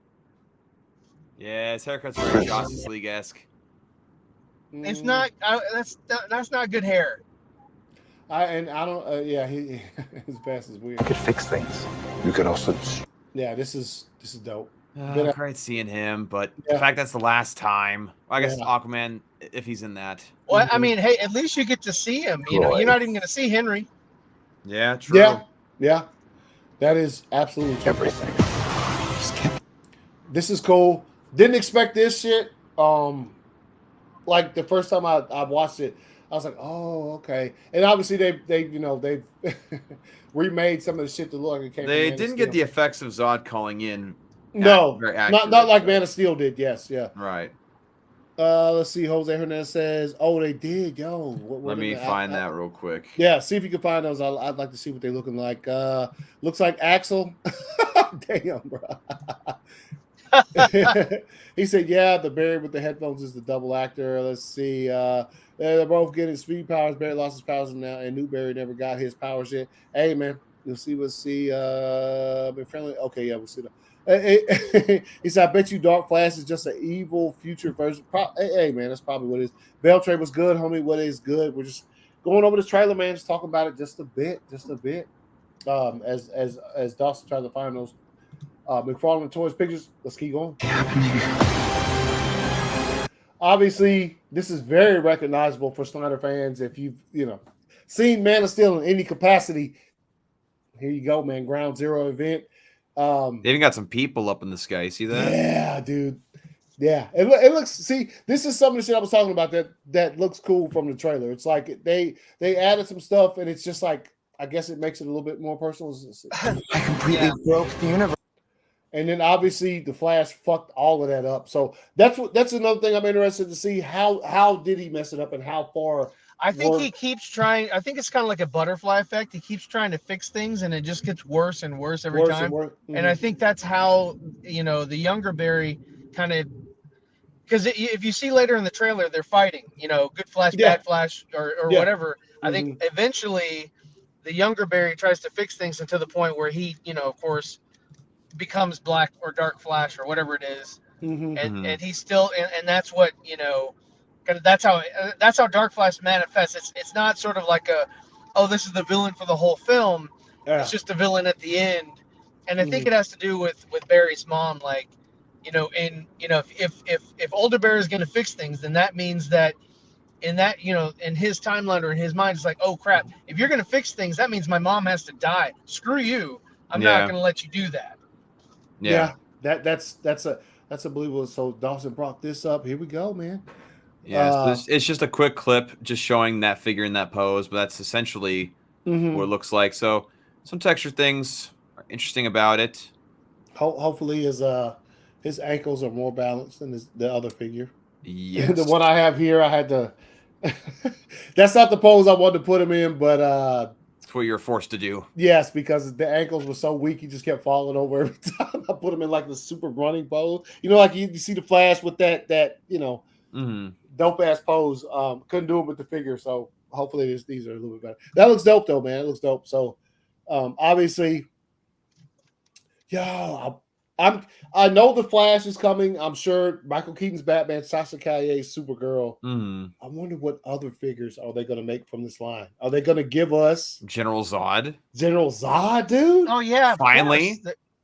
yeah, his haircut's very Justice League-esque. It's not. That's not good hair. I don't. Yeah, his pass is weird. I could fix things. You could also. Yeah, this is dope. Great seeing him, but Yeah. the fact that's the last time. I guess Yeah. Aquaman, if he's in that. Well, I mean, hey, at least you get to see him. You know, you're not even going to see Henry. Yeah, true. Yeah. That is absolutely true. Everything. This is cool. Didn't expect this shit. Like the first time I watched it, I was like, oh, okay. And obviously they've remade some of the shit to look like it came. They from Man didn't of get the Steel. effects of Zod calling in. No, very not accurate, like but- Man of Steel did. Yes, yeah. Right. Let's see. Jose Hernandez says, "Oh, they did, yo." Let me find that real quick. Yeah, see if you can find those. I'd like to see what they're looking like. Looks like Axel. Damn, bro. He said, "Yeah, the Barry with the headphones is the double actor." Let's see. They're both getting speed powers. Barry lost his powers now, and New Barry never got his powers yet. Hey, man, you'll see. We'll see. Been friendly. Okay, yeah, we'll see. He said, "I bet you Dark Flash is just an evil future version." Hey, man, that's probably what it is. Beltray was good, homie. What is good? We're just going over this trailer, man. Just talking about it just a bit. As Dawson tries to find those McFarlane Toys pictures. Let's keep going. Obviously, this is very recognizable for Snyder fans. If you've seen Man of Steel in any capacity, here you go, man. Ground Zero event. They even got some people up in the sky. See that? Yeah, dude. Yeah, it looks. See, this is some of the shit I was talking about that looks cool from the trailer. It's like they added some stuff, and it's just like I guess it makes it a little bit more personal. I completely broke the universe. And then obviously the Flash fucked all of that up. So that's another thing I'm interested to see. How did he mess it up, and how far? I think he keeps trying. I think it's kind of like a butterfly effect. He keeps trying to fix things, and it just gets worse and worse every time. And I think that's how the younger Barry kind of. Because if you see later in the trailer, they're fighting. Good Flash, bad Flash, or whatever. I think eventually the younger Barry tries to fix things to the point where he, of course, becomes Black or Dark Flash or whatever it is. And he's still, and that's what that's how Dark Flash manifests. It's not sort of like this is the villain for the whole film. Yeah. It's just the villain at the end, and I think it has to do with Barry's mom. Like, if older Barry is going to fix things, then that means that in that in his timeline or in his mind, it's like, oh crap, if you're going to fix things, that means my mom has to die. Screw you. I'm not going to let you do that. Yeah. That's a believable. So Dawson brought this up. Here we go, man. Yeah, so it's just a quick clip just showing that figure in that pose, but that's essentially what it looks like. So some texture things are interesting about it. Hopefully his ankles are more balanced than the other figure. Yes. The one I have here, I had to. That's not the pose I wanted to put him in, but it's what you're forced to do. Yes, because the ankles were so weak, he just kept falling over every time. I put him in like the super running pose. Like you see the Flash with that dope ass pose. Couldn't do it with the figure, so hopefully these are a little bit better. That looks dope though, man. It looks dope. So obviously, I know the Flash is coming. I'm sure Michael Keaton's Batman, Sasha Calier's Supergirl. I wonder what other figures are they going to make from this line? Are they going to give us General Zod? General Zod, dude? Oh yeah, finally.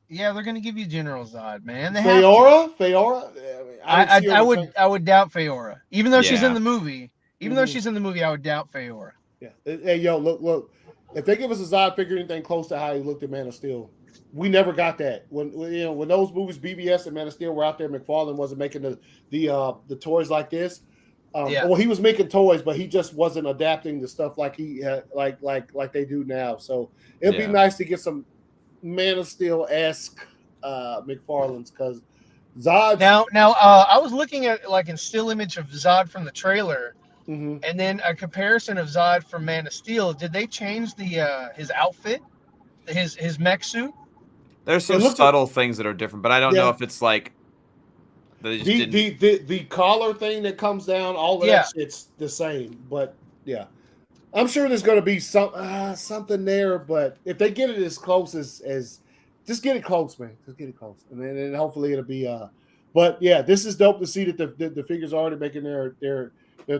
Yeah, they're going to give you General Zod, man. Feyora. I would doubt Feyora, even though she's in the movie. Even though she's in the movie, I would doubt Feyora. Yeah. Hey, yo, look. If they give us a Zod figure anything close to how he looked at Man of Steel, We never got that when those movies BBS and Man of Steel were out there. McFarlane wasn't making the toys like this. Well, he was making toys, but he just wasn't adapting the stuff like he had, like they do now. So it'd be nice to get some Man of Steel-esque McFarlane's, because Zod. Now, I was looking at like a still image of Zod from the trailer, and then a comparison of Zod from Man of Steel. Did they change the his outfit, his mech suit? There's some subtle things that are different, but I don't know if it's like the collar thing that comes down. All of that shit's the same, but yeah, I'm sure there's going to be something there. But if they get it as close as just get it close, man. Just get it close, and then hopefully it'll be. But yeah, this is dope to see that the figures are already making their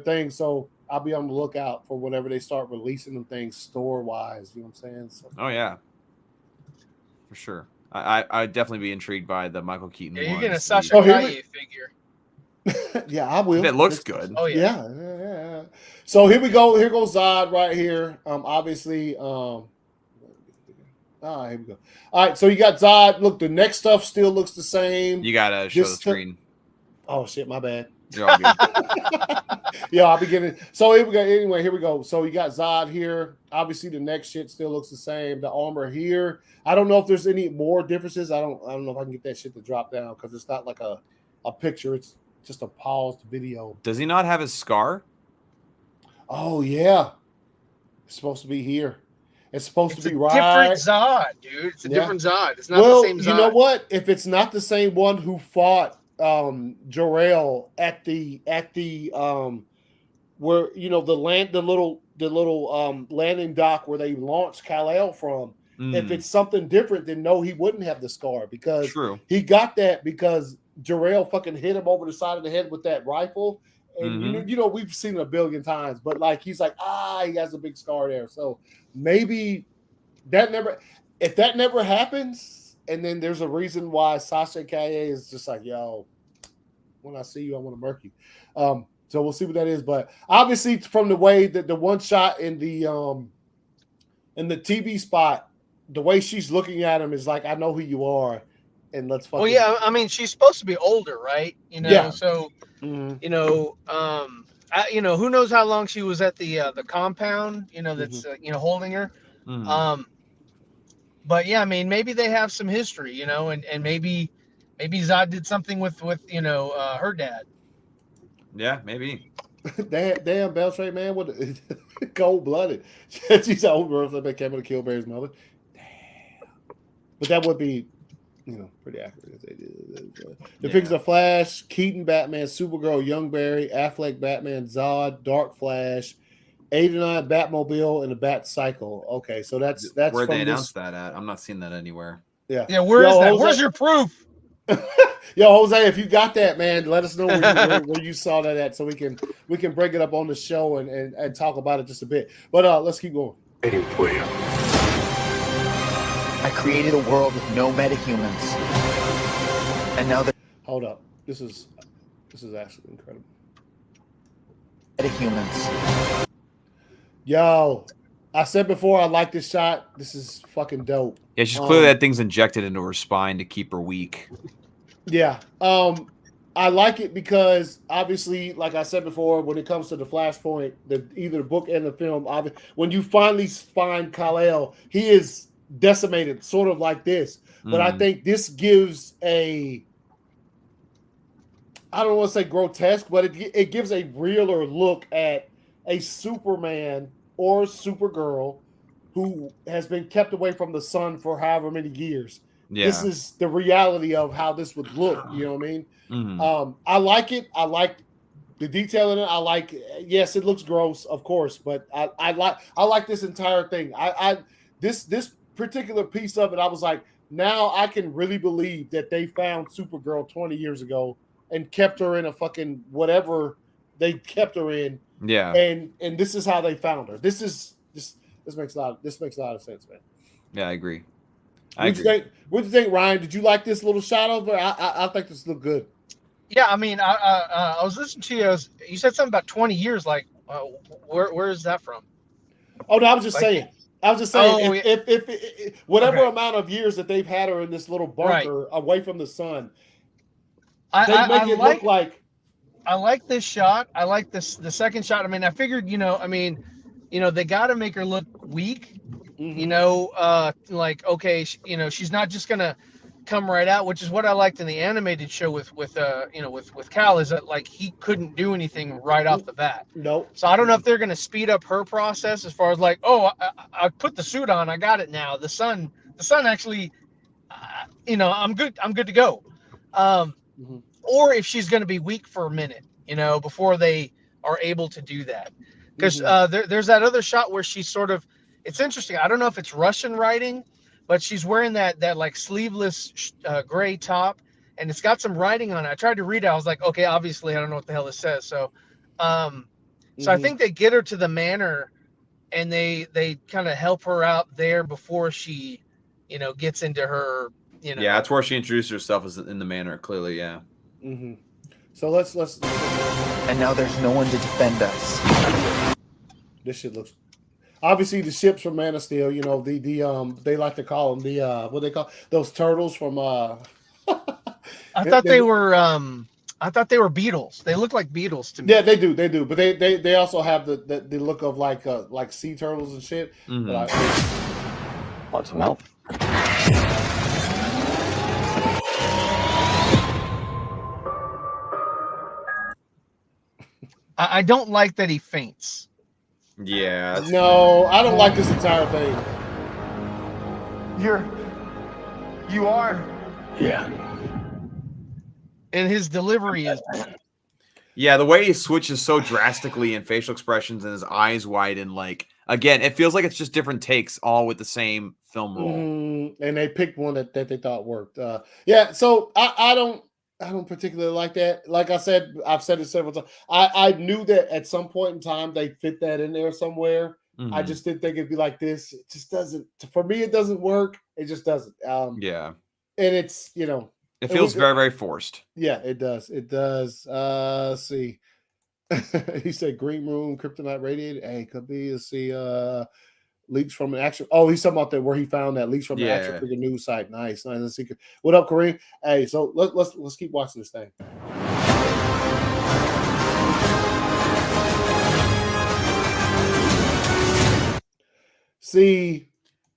thing. So I'll be on the lookout for whenever they start releasing them things store wise. You know what I'm saying? So. Oh yeah, for sure. I'd definitely be intrigued by the Michael Keaton. Yeah, you're getting a Sasha Calle figure. Yeah, I will. It looks good. Oh yeah. So here we go. Here goes Zod right here. Obviously. Here we go. All right, so you got Zod. Look, the next stuff still looks the same. You gotta show the screen. Oh shit, my bad. You're all good. Yeah, I'll be getting. So here we go. Anyway, here we go. So you got Zod here. Obviously, the next shit still looks the same. The armor here. I don't know if there's any more differences. I don't know if I can get that shit to drop down because it's not like a picture. It's just a paused video. Does he not have his scar? Oh yeah, it's supposed to be here. It's supposed to be right. Different Zod, dude. It's a different Zod. It's not the same Zod. You know what? If it's not the same one who fought Jor-El at the where the little landing dock where they launched Kal-El from. If it's something different, then no, he wouldn't have the scar because he got that because Jor-El fucking hit him over the side of the head with that rifle. And we've seen it a billion times, but like he's like, he has a big scar there. So maybe if that never happens, and then there's a reason why Sasha Calle is just like, yo, when I see you, I want to murk you. So we'll see what that is. But obviously, from the way that the one shot in the TV spot, the way she's looking at him is like, I know who you are, and let's fucking. Well, yeah, I mean, she's supposed to be older, right? So. Mm-hmm. Who knows how long she was at the compound, that's holding her. But yeah, I mean, maybe they have some history, and maybe Zod did something with her dad. Yeah, maybe. Damn, Beltray, man, what cold blooded. She's an old girl that came to kill Barry's mother. Damn, but that would be. Pretty accurate as they did. The figures of Flash, Keaton Batman, Supergirl, Young Barry, Affleck Batman, Zod, Dark Flash, 89 Batmobile, and the Bat Cycle. Okay, so that's where they announced that at. I'm not seeing that anywhere. Yeah. Yeah, where is that? Jose, where's your proof? Yo, Jose, if you got that, man, let us know where you saw that at so we can bring it up on the show and talk about it just a bit. But let's keep going. Waiting for you. I created a world with no metahumans. And now the Hold up. This is absolutely incredible. Metahumans. Yo, I said before I like this shot. This is fucking dope. Yeah, she's clearly that thing's injected into her spine to keep her weak. Yeah. I like it because obviously, like I said before, when it comes to the Flashpoint, either the book and the film, when you finally find Kal-El, he is decimated, sort of like this. But I think this gives I don't want to say grotesque, but it gives a realer look at a Superman or Supergirl who has been kept away from the sun for however many years. Yeah. This is the reality of how this would look. You know what I mean? I like it. I like the detail in it. Yes, it looks gross, of course, but I like this entire thing. This particular piece of it, I was like, now I can really believe that they found Supergirl 20 years ago and kept her in a fucking whatever they kept her in. Yeah. And this is how they found her. This makes a lot of sense, man. Yeah, I agree. What do you think, Ryan? Did you like this little shot of her? I think this looked good. Yeah, I mean, I was listening to you. You said something about 20 years. Like, where is that from? Oh no, I was just saying. I was just saying, Oh, if whatever Okay. amount of years that they've had her in this little Right. bunker away from the sun, I, they I, make I it like look like I like this shot. I like the second shot. I mean, I figured, they got to make her look weak. Like, okay, she's not just gonna come right out, which is what I liked in the animated show with Cal, is that like he couldn't do anything right off the bat. nope. So I don't know if they're gonna speed up her process as far as like, oh, I put the suit on, I got it now. The sun actually, I'm good to go. Or if she's gonna be weak for a minute, before they are able to do that. Because there's that other shot where she's sort of, it's interesting. I don't know if it's Russian writing, but she's wearing that like sleeveless gray top, and it's got some writing on it. I tried to read it. I was like, okay, obviously I don't know what the hell it says. So, I think they get her to the manor, and they kind of help her out there before she, gets into her, Yeah, that's where she introduced herself as in the manor. Clearly, yeah. So let's. And now there's no one to defend us. This shit looks. Obviously, the ships from Man of Steel. They like to call them the what they call those turtles from. I thought they were beetles. They look like beetles to me. Yeah, they do, but they also have the look of like sea turtles and shit. Want some help? I don't like that he faints. Yeah. No, I don't like this entire thing. You are. Yeah. And his delivery is. Yeah, the way he switches so drastically in facial expressions and his eyes widen, like, again, it feels like it's just different takes, all with the same film roll. And they picked one that they thought worked. Yeah, so I don't particularly like that. Like I said, I've said it several times. I knew that at some point in time they fit that in there somewhere. I just didn't think it'd be like this. It just doesn't. For me, it doesn't work. It just doesn't. Yeah, and it's it feels very, very forced. Yeah, it does. It does. Let's see. He said green room, kryptonite radiated. Hey, could be. Let's see. Leaks from an action. Oh, he's talking about that where he found that leaks from an action figure news site. Nice. Let's see. What up, Kareem? Hey, so let's keep watching this thing. See.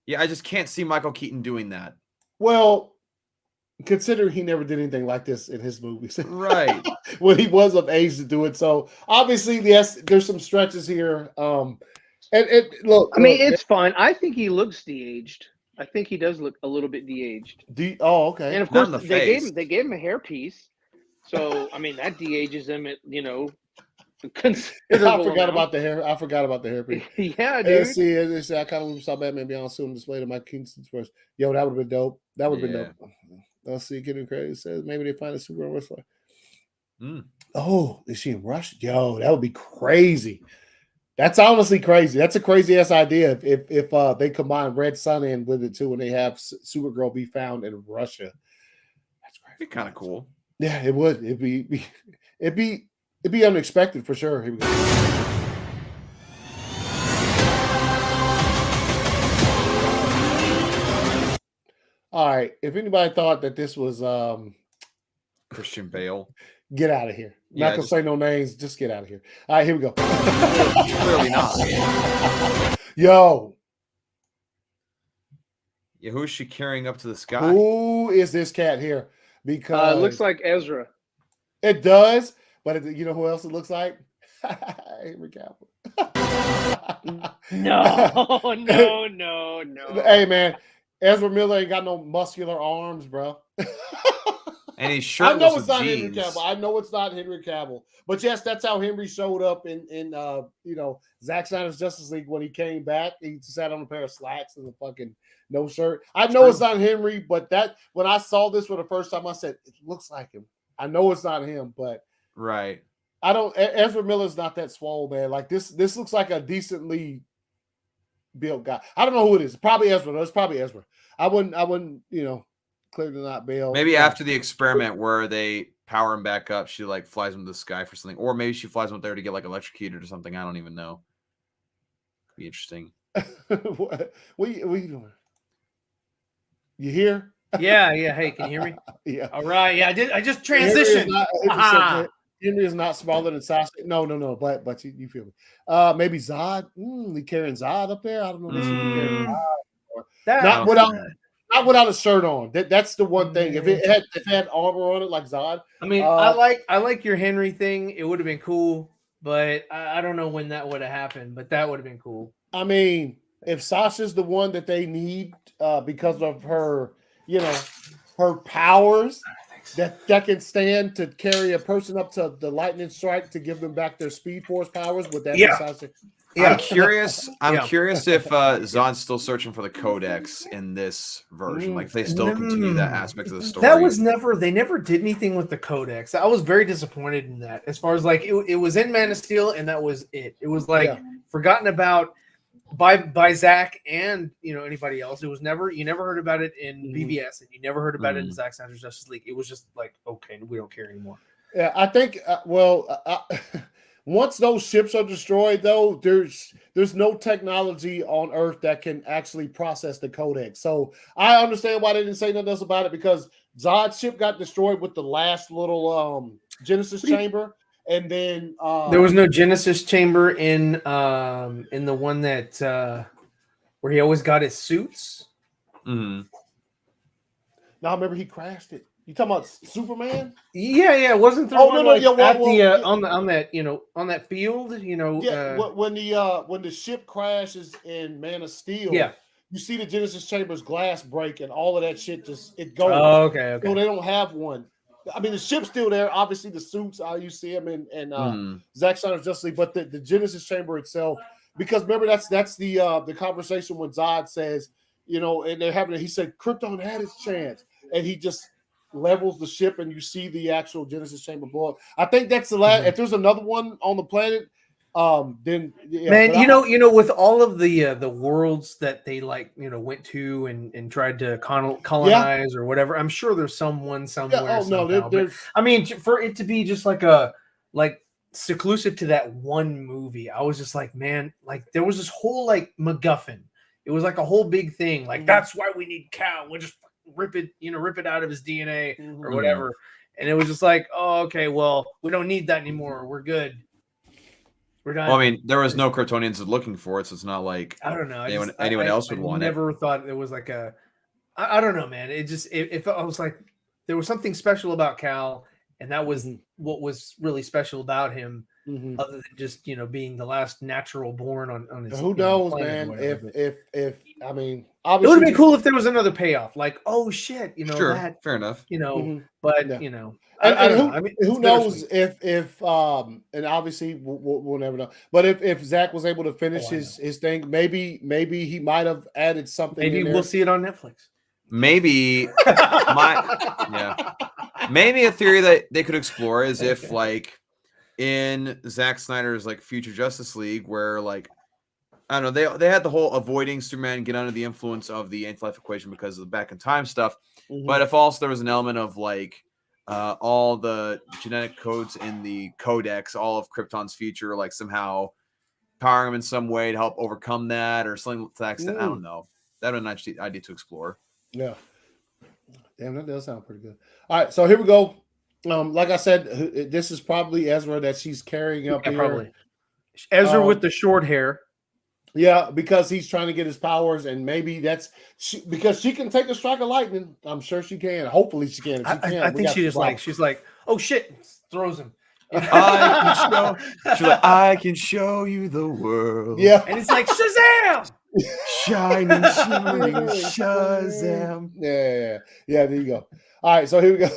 Yeah, I just can't see Michael Keaton doing that. Well, consider he never did anything like this in his movies. Right. When he was of age to do it. So obviously, yes, there's some stretches here. And look, it's fine. I think he looks de-aged. I think he does look a little bit de-aged. Okay. And of course, they gave him a hairpiece. So I mean, that de-ages him at I forgot about the hair. I forgot about the hairpiece. Yeah, dude. Let's see. I kind of saw Batman Beyond soon display to my Kingston's first. Yo, that would have been dope. That would have been dope. Let's see. Getting credit says maybe they find a super wrestler. Oh, is she in Russia? Yo, that would be crazy. That's honestly crazy. That's a crazy ass idea. If they combine Red Sun in with it too, and they have Supergirl be found in Russia, that's crazy. It'd be kind of cool. Yeah, it would. It'd be unexpected for sure. Here we go. All right. If anybody thought that this was Christian Bale, get out of here. Not gonna say no names. Just get out of here. All right, here we go. Clearly not. Yo. Yeah, who is she carrying up to the sky? Who is this cat here? Because it looks like Ezra. It does, but you know who else it looks like? Henry Cavill. No. Hey man, Ezra Miller ain't got no muscular arms, bro. And he's shirtless. I know it's not jeans. Henry Cavill. I know it's not Henry Cavill. But yes, that's how Henry showed up in Zack Snyder's Justice League when he came back. He sat on a pair of slacks and a fucking no shirt. I know it's not Henry, but that when I saw this for the first time, I said it looks like him. I know it's not him, but right. I don't. Ezra Miller's not that swole, man. Like this looks like a decently built guy. I don't know who it is. Probably Ezra. No, it's probably Ezra. I wouldn't. Clearly not Bale. Maybe after the experiment where they power him back up, she like flies him to the sky for something, or maybe she flies him up there to get like electrocuted or something. I don't even know. Could be interesting. what you doing? You here? Yeah. Hey, can you hear me? Yeah. All right. Yeah, I just transitioned. Henry is not smaller than Sasha. No. But you feel me? Maybe Zod. He carrying Zod up there. I don't know. Not without a shirt on. That's the one thing. If it had armor on it like Zod. I mean, I like your Henry thing. It would have been cool, but I don't know when that would have happened. But that would have been cool. I mean, if Sasha's the one that they need because of her, her powers that can stand to carry a person up to the lightning strike to give them back their speed force powers, would that be Sasha? Yeah. I'm curious if Zod's still searching for the Codex in this version. Like if they still continue that aspect of the story. That was they never did anything with the Codex. I was very disappointed in that. As far as like it was in Man of Steel and that was it. It was like forgotten about by Zach and anybody else. It was you never heard about it in BVS and you never heard about it in Zack Snyder's Justice League. It was just like, okay, we don't care anymore. Yeah, I think once those ships are destroyed, though, there's no technology on Earth that can actually process the Codex. So I understand why they didn't say nothing else about it, because Zod's ship got destroyed with the last little Genesis chamber, and then there was no Genesis chamber in the one that where he always got his suits. No, I remember he crashed it. You talking about Superman? Yeah. Wasn't there on that field? When the ship crashes in Man of Steel, you see the Genesis Chamber's glass break and all of that shit it goes. Oh, okay. So they don't have one. I mean, the ship's still there. Obviously, the suits, you see them in Zack Snyder's Justice League, but the Genesis Chamber itself, because remember that's the conversation when Zod says, and they're having he said Krypton had its chance, and he just levels the ship and you see the actual Genesis Chamber blow up. I think that's the last. If there's another one on the planet, then man, with all of the worlds that they went to and tried to colonize or whatever, I'm sure there's someone somewhere. I mean, for it to be just like seclusive to that one movie, I was just like, man, like there was this whole MacGuffin. It was like a whole big thing. Like that's why we need Cal. We'll just rip it out of his DNA or whatever. And it was just like, oh, okay, well, we don't need that anymore. We're good. We're done. Well, I mean, there was no Kryptonians looking for it, so it's not like I don't know. Anyone else would want it. I never thought it was like I don't know, man. It I was like there was something special about Cal, and that was what was really special about him. Other than just being the last natural born on his. Who knows, man? If I mean, obviously, it would have been cool if there was another payoff. Like, oh shit, sure, that, fair enough. But I don't know. I mean, who knows if and obviously we'll never know. But if Zach was able to finish his thing, maybe he might have added something. Maybe we'll see it on Netflix. Maybe maybe a theory that they could explore is if in Zack Snyder's future Justice League, where I don't know, they had the whole avoiding Superman get under the influence of the anti-life equation because of the back in time stuff. But if also there was an element of all the genetic codes in the Codex, all of Krypton's future, somehow powering him in some way to help overcome that or something to that extent. I don't know. That would be a nice idea to explore. Yeah. Damn, that does sound pretty good. All right, so here we go. Like I said, this is probably Ezra that she's carrying up here. Probably. Ezra with the short hair. Yeah, because he's trying to get his powers, and maybe because she can take a strike of lightning. I'm sure she can. Hopefully she can. If she can, I think she's like, oh shit, throws him. I can show you the world. Yeah, and it's like Shazam, shining, shining, Shazam. Yeah. There you go. All right, so here we go.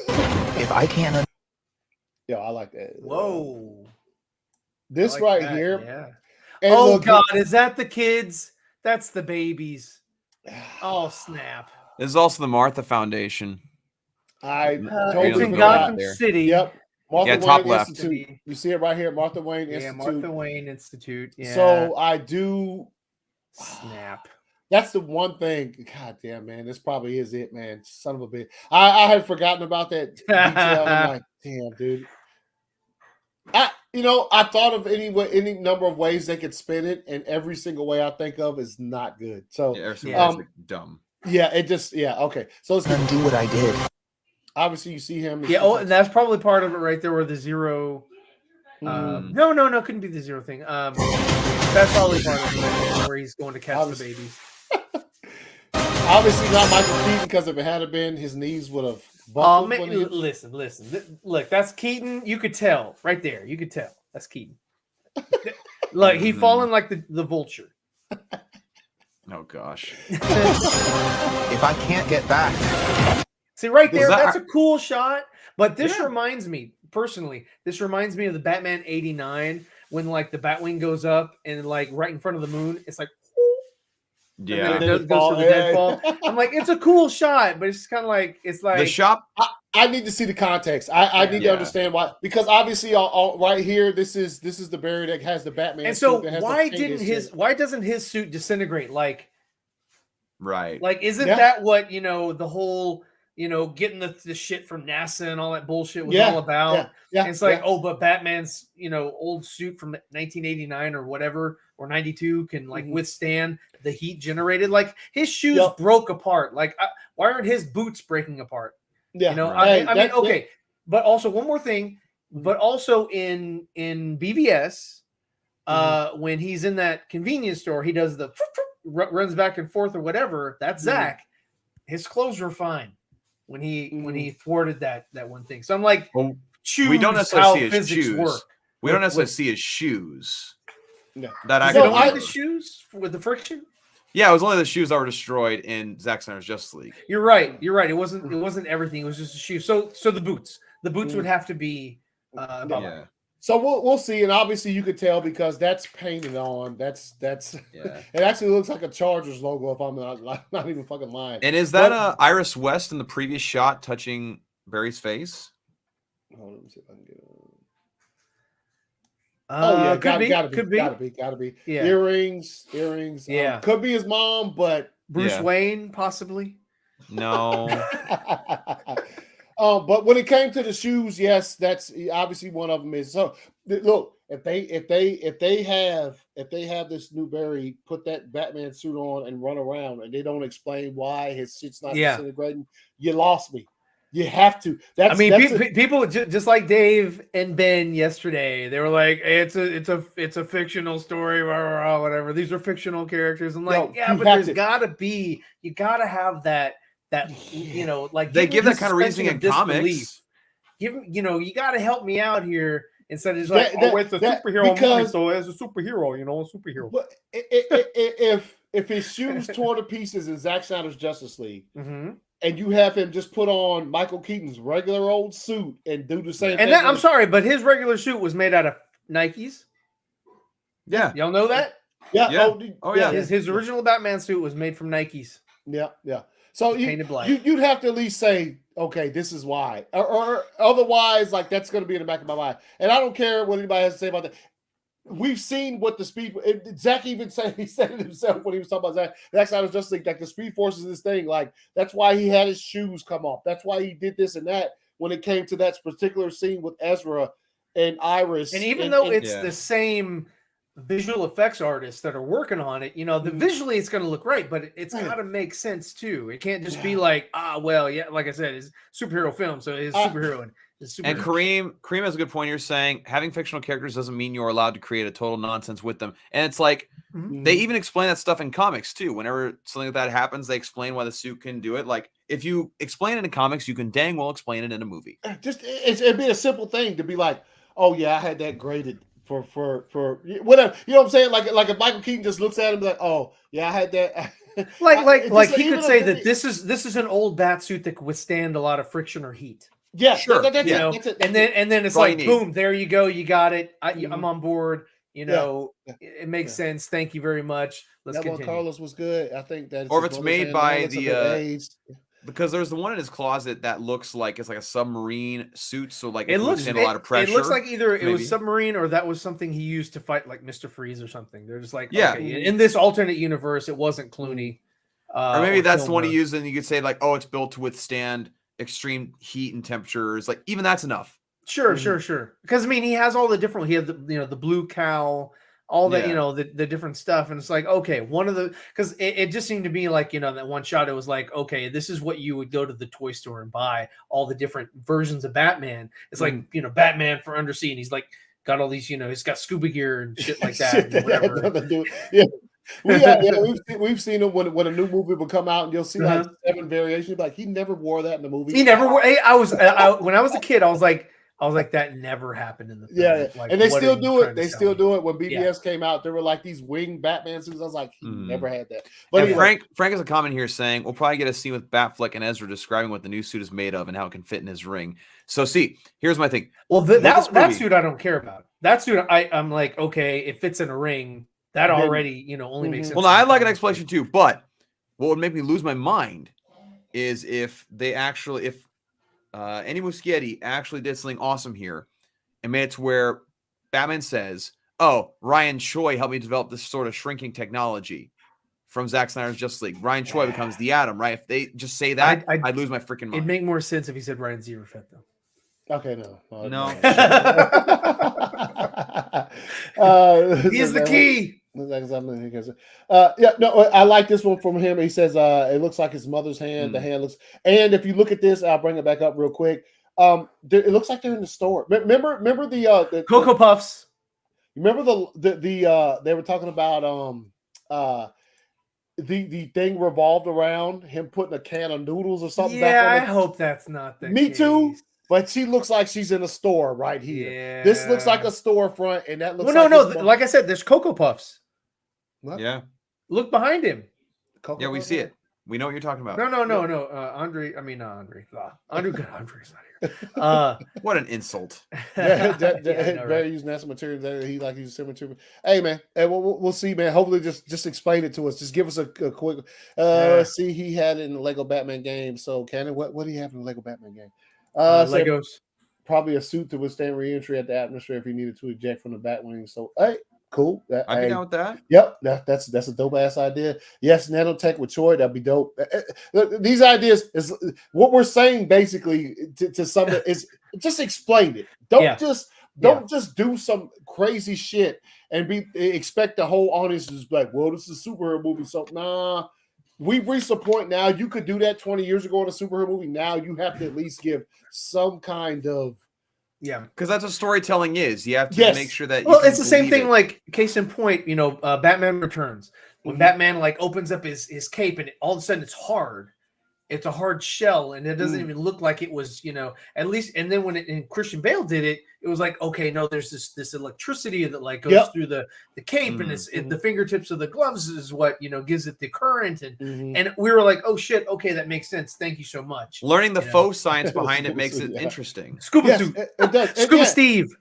If I can't, I like that. Whoa, this here. Yeah. And oh look, God, is that the kids? That's the babies. Oh snap! This is also the Martha Foundation. It's in Gotham City. Yep. Martha Wayne top left. Institute. You see it right here, Martha Wayne Institute. Yeah, Martha Wayne Institute. Yeah. So I do snap. That's the one thing. God damn, man, this probably is it, man. Son of a bitch. I had forgotten about that detail. I'm like, damn, dude. I thought of any number of ways they could spin it, and every single way I think of is not good. So it's like dumb. Yeah, okay. So let's undo what I did. Obviously, you see him. Yeah, and that's probably part of it right there, where the zero. No, couldn't be the zero thing. That's probably part of it right there, where he's going to catch the babies. Obviously not Michael Keaton, because if it had been, his knees would have buckled. Listen. Look, that's Keaton. You could tell right there. You could tell that's Keaton. Look, he falling like the vulture. Oh gosh. If I can't get back. See right there, that's a cool shot. But this reminds me, personally, of the Batman 89 when like the Batwing goes up and like right in front of the moon. It's like, yeah, and then it goes to the deadfall. I'm like, it's a cool shot, but it's kind of like the shop. I need to see the context. I need to understand why, because obviously, right here, this is the Barry that has the Batman. And so why doesn't his suit disintegrate? Like, right? Like, isn't that what the whole getting the shit from NASA and all that bullshit was all about? Yeah. And it's like, but Batman's old suit from 1989 or whatever, or 92 can like withstand the heat generated. Like his shoes broke apart. Like why aren't his boots breaking apart? Yeah, I mean, okay. But also one more thing. But also in BVS, when he's in that convenience store, he does the runs back and forth or whatever. That's Zach. His clothes were fine when he thwarted that one thing. So I'm like, we don't necessarily see his shoes. We don't necessarily see his shoes. No, that I don't the shoes with the friction. Yeah, it was only the shoes that were destroyed in Zack Snyder's Justice League. You're right. It wasn't everything. It was just the shoes. So the boots would have to be. So we'll see, and obviously you could tell because that's painted on. That's It actually looks like a Chargers logo, if I'm not even fucking lying. And is that Iris West in the previous shot touching Barry's face? Hold on, let me see if I can get it. Gotta be. Yeah. Earrings. Yeah, could be his mom, but Bruce Wayne possibly. No. But when it came to the shoes, yes, that's obviously one of them is. So look, if they have this new Barry put that Batman suit on and run around, and they don't explain why his shit's not disintegrating, you lost me. You have to. People just like Dave and Ben yesterday. They were like, hey, "It's a fictional story, whatever. These are fictional characters." I'm like, but there's got to be. You got to have that like they give that kind of reasoning in comics. You got to help me out here instead of just like, it's a superhero movie, so as a superhero, a superhero. But if his shoes tore to pieces in Zack Snyder's Justice League. And you have him just put on Michael Keaton's regular old suit and do the same thing. And I'm sorry, but his regular suit was made out of Nikes. Yeah. Y'all know that? Yeah. Oh yeah. His original Batman suit was made from Nikes. Yeah. So painted black. You'd have to at least say, okay, this is why. Or otherwise, like, that's going to be in the back of my mind. And I don't care what anybody has to say about that. We've seen what the speed. Zach even said it himself when he was talking about Zack Snyder's Justice League. Like the Speed Force is this thing. Like that's why he had his shoes come off. That's why he did this and that when it came to that particular scene with Ezra and Iris. And even though it's the same visual effects artists that are working on it, visually it's going to look right, but it's got to make sense too. It can't just be like, like I said, it's superhero film, so it's superhero. And Kareem has a good point. You're saying having fictional characters doesn't mean you're allowed to create a total nonsense with them. And it's like they even explain that stuff in comics too. Whenever something like that happens, they explain why the suit can do it. Like if you explain it in comics, you can dang well explain it in a movie. It'd be a simple thing to be like, oh yeah, I had that graded for whatever. You know what I'm saying? Like if Michael Keaton just looks at him like, oh yeah, I had that. like he could say that this is an old bat suit that could withstand a lot of friction or heat. Yeah, sure. That's it. And then it's like, boom, there you go. You got it. I'm on board. It makes sense. Thank you very much. Let's continue. Carlos was good. I think that. Or if it's made by because there's the one in his closet that looks like it's like a submarine suit. So like it looks a lot of pressure. It looks like either it was submarine or that was something he used to fight like Mr. Freeze or something. They're just like, okay, in this alternate universe, it wasn't Clooney. Or maybe that's the one he used, and you could say like, oh, it's built to withstand extreme heat and temperatures. Like even that's enough. Sure. Because I mean, he has all the different. He had the blue cow, all that the different stuff, and it's like okay, one of the because it just seemed to be like that one shot. It was like okay, this is what you would go to the toy store and buy all the different versions of Batman. It's like Batman for Undersea, and he's like got all these he's got scuba gear and shit like that. And whatever. We've seen him when a new movie will come out and you'll see like 7 variations. Like he never wore that in the movie. He never wore. When I was a kid, I was like that never happened in the film. Yeah, like, and they still do it. They still do it. When BBS came out, there were like these winged Batman suits. I was like, he never had that. But anyway. Frank has a comment here saying we'll probably get a scene with Batfleck and Ezra describing what the new suit is made of and how it can fit in his ring. So see, here's my thing. Well, that suit I don't care about. That suit I'm like, okay, it fits in a ring. That already, only makes sense. Well, no, I'd like an explanation too. But what would make me lose my mind is if Andy Muschietti actually did something awesome here and made it to where Batman says, "Oh, Ryan Choi helped me develop this sort of shrinking technology from Zack Snyder's Justice League." Ryan Choi becomes the Atom, right? If they just say that, I'd lose my freaking mind. It'd make more sense if he said Ryan Zierfeld, though. Okay, no. He's the key. I like this one from him. He says it looks like his mother's hand. The hand looks, and if you look at this, I'll bring it back up real quick. It looks like they're in the store. Remember the Cocoa Puffs. Remember the they were talking about the thing revolved around him putting a can of noodles or something. Yeah, I hope that's not the Me case. too. But she looks like she's in a store right here. Yeah. This looks like a storefront, and that looks. Like I said, there's Cocoa Puffs. What? Yeah. Look behind him. Cocoa yeah, we Puffs? see it. We know what you're talking about. No. Andre. I mean, not Andre. Andre's not here. What an insult. Barry using that material that he like using similar material. Hey man, we'll see, man. Hopefully, just explain it to us. Just give us a quick. Let's see. He had it in the Lego Batman game. So, Cannon, what do you have in the Lego Batman game? Legos. Probably a suit to withstand re-entry at the atmosphere if he needed to eject from the Batwing. So, hey, cool. I'd be down with that. Yep, that's a dope ass idea. Yes, nanotech with Choi, that'd be dope. These ideas is what we're saying basically to some is just explain it. Don't just do some crazy shit and expect the whole audience to just be like, well, this is a superhero movie. So nah. We've reached a point now. You could do that 20 years ago in a superhero movie. Now you have to at least give some kind of because that's what storytelling is. You have to make sure that. It's the same thing. Like case in point, Batman Returns when Batman like opens up his cape and all of a sudden it's hard. It's a hard shell, and it doesn't even look like it was, at least. And then when Christian Bale did it, it was like, okay, no, there's this electricity that like goes through the cape, and it's the fingertips of the gloves is what gives it the current, and we were like, oh shit, okay, that makes sense. Thank you so much. Learning the faux science behind it makes it interesting. Scuba suit, it does. Scuba Steve,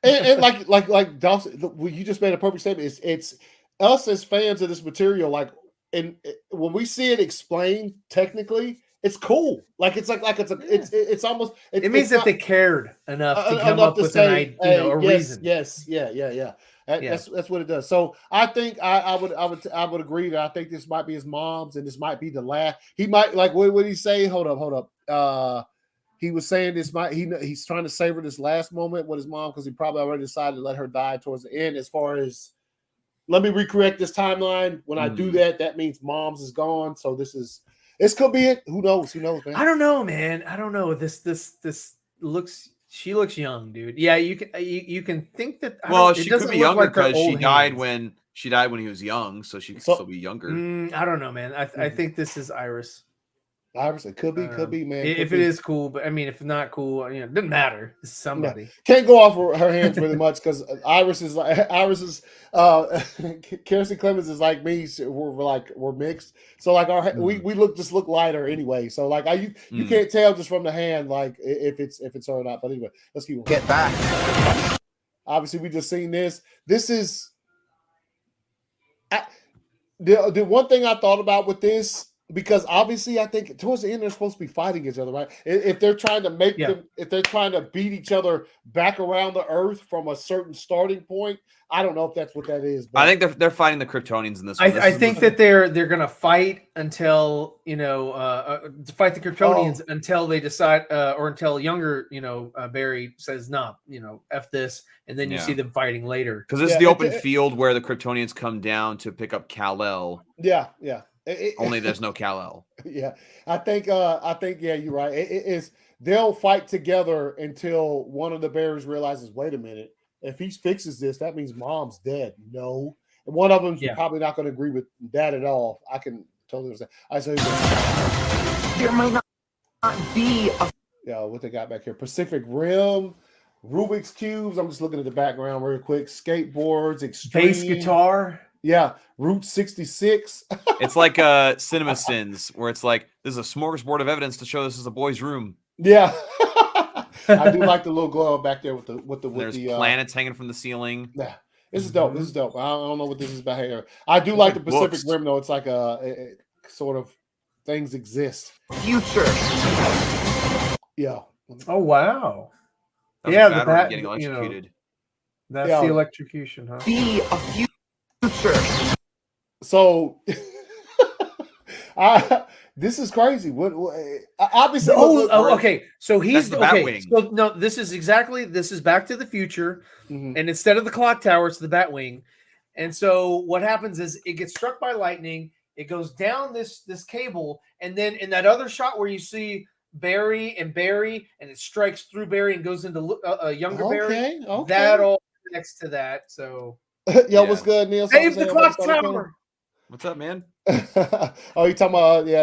and like Dawson, you just made a perfect statement. It's us as fans of this material, like. And when we see it explained technically, it's cool. Like it's it's almost. It means that they cared enough to come up with a reason. Yes, yeah. That's what it does. So I think I would agree that I think this might be his mom's, and this might be the last. He might like what would he say? Hold up. He was saying this he's trying to savor this last moment with his mom because he probably already decided to let her die towards the end. As far as let me recorrect this timeline. When I do that, that means mom's is gone. So this could be it. Who knows? Man? I don't know, man. I don't know. This looks. She looks young, dude. Yeah, you can think that. Well, she could be younger because she died when he was young, so she could still be younger. I don't know, man. I think this is Iris. Iris, it could be, man. If it is cool, but I mean, if not cool, it doesn't matter. It's somebody. Yeah. Can't go off her hands really much because Iris is Kirsten Clemens is like me. We're mixed. So like we look lighter anyway. So like you can't tell just from the hand like if it's her or not. But anyway, let's keep on. Get back. Obviously, we just seen this. This is the one thing I thought about with this. because obviously I think towards the end they're supposed to be fighting each other, right? If they're trying to make them, if they're trying to beat each other back around the earth from a certain starting point, I don't know if that's what that is. But I think they're fighting the Kryptonians in this one. I think that they're gonna fight until fight the Kryptonians until they decide, or until younger Barry says no, f this, and then you see them fighting later because this is the open field where the Kryptonians come down to pick up Kal-El. Yeah. Only there's no Kal-El. Yeah, I think yeah, you're right. It's they'll fight together until one of the Bears realizes, wait a minute, if he fixes this, that means Mom's dead. No, and one of them's probably not going to agree with that at all. I can totally understand. I say there might not be a what they got back here: Pacific Rim, Rubik's cubes. I'm just looking at the background real quick. Skateboards, extreme bass guitar. Yeah, Route 66. It's like Cinema Sins, where it's like this is a smorgasbord of evidence to show this is a boy's room. Yeah, I do like the little glow back there with the There's planets hanging from the ceiling. Yeah, this is dope. This is dope. I don't know what this is about here. I do like the Pacific Rim though. It's like a sort of things exist. Future. Yeah. Oh wow. Yeah, the bat getting electrocuted. That's the electrocution, huh? Be a future. So, this is crazy. What obviously? Okay. So he's the Batwing. So no, this is Back to the Future, and instead of the clock tower, it's the Batwing. And so what happens is it gets struck by lightning. It goes down this cable, and then in that other shot where you see Barry, and it strikes through Barry and goes into a younger Barry. Okay. That all connects to that. So. Yo, what's good, Neil? Save the clock tower. What's up, man? Oh, you talking about? Yeah.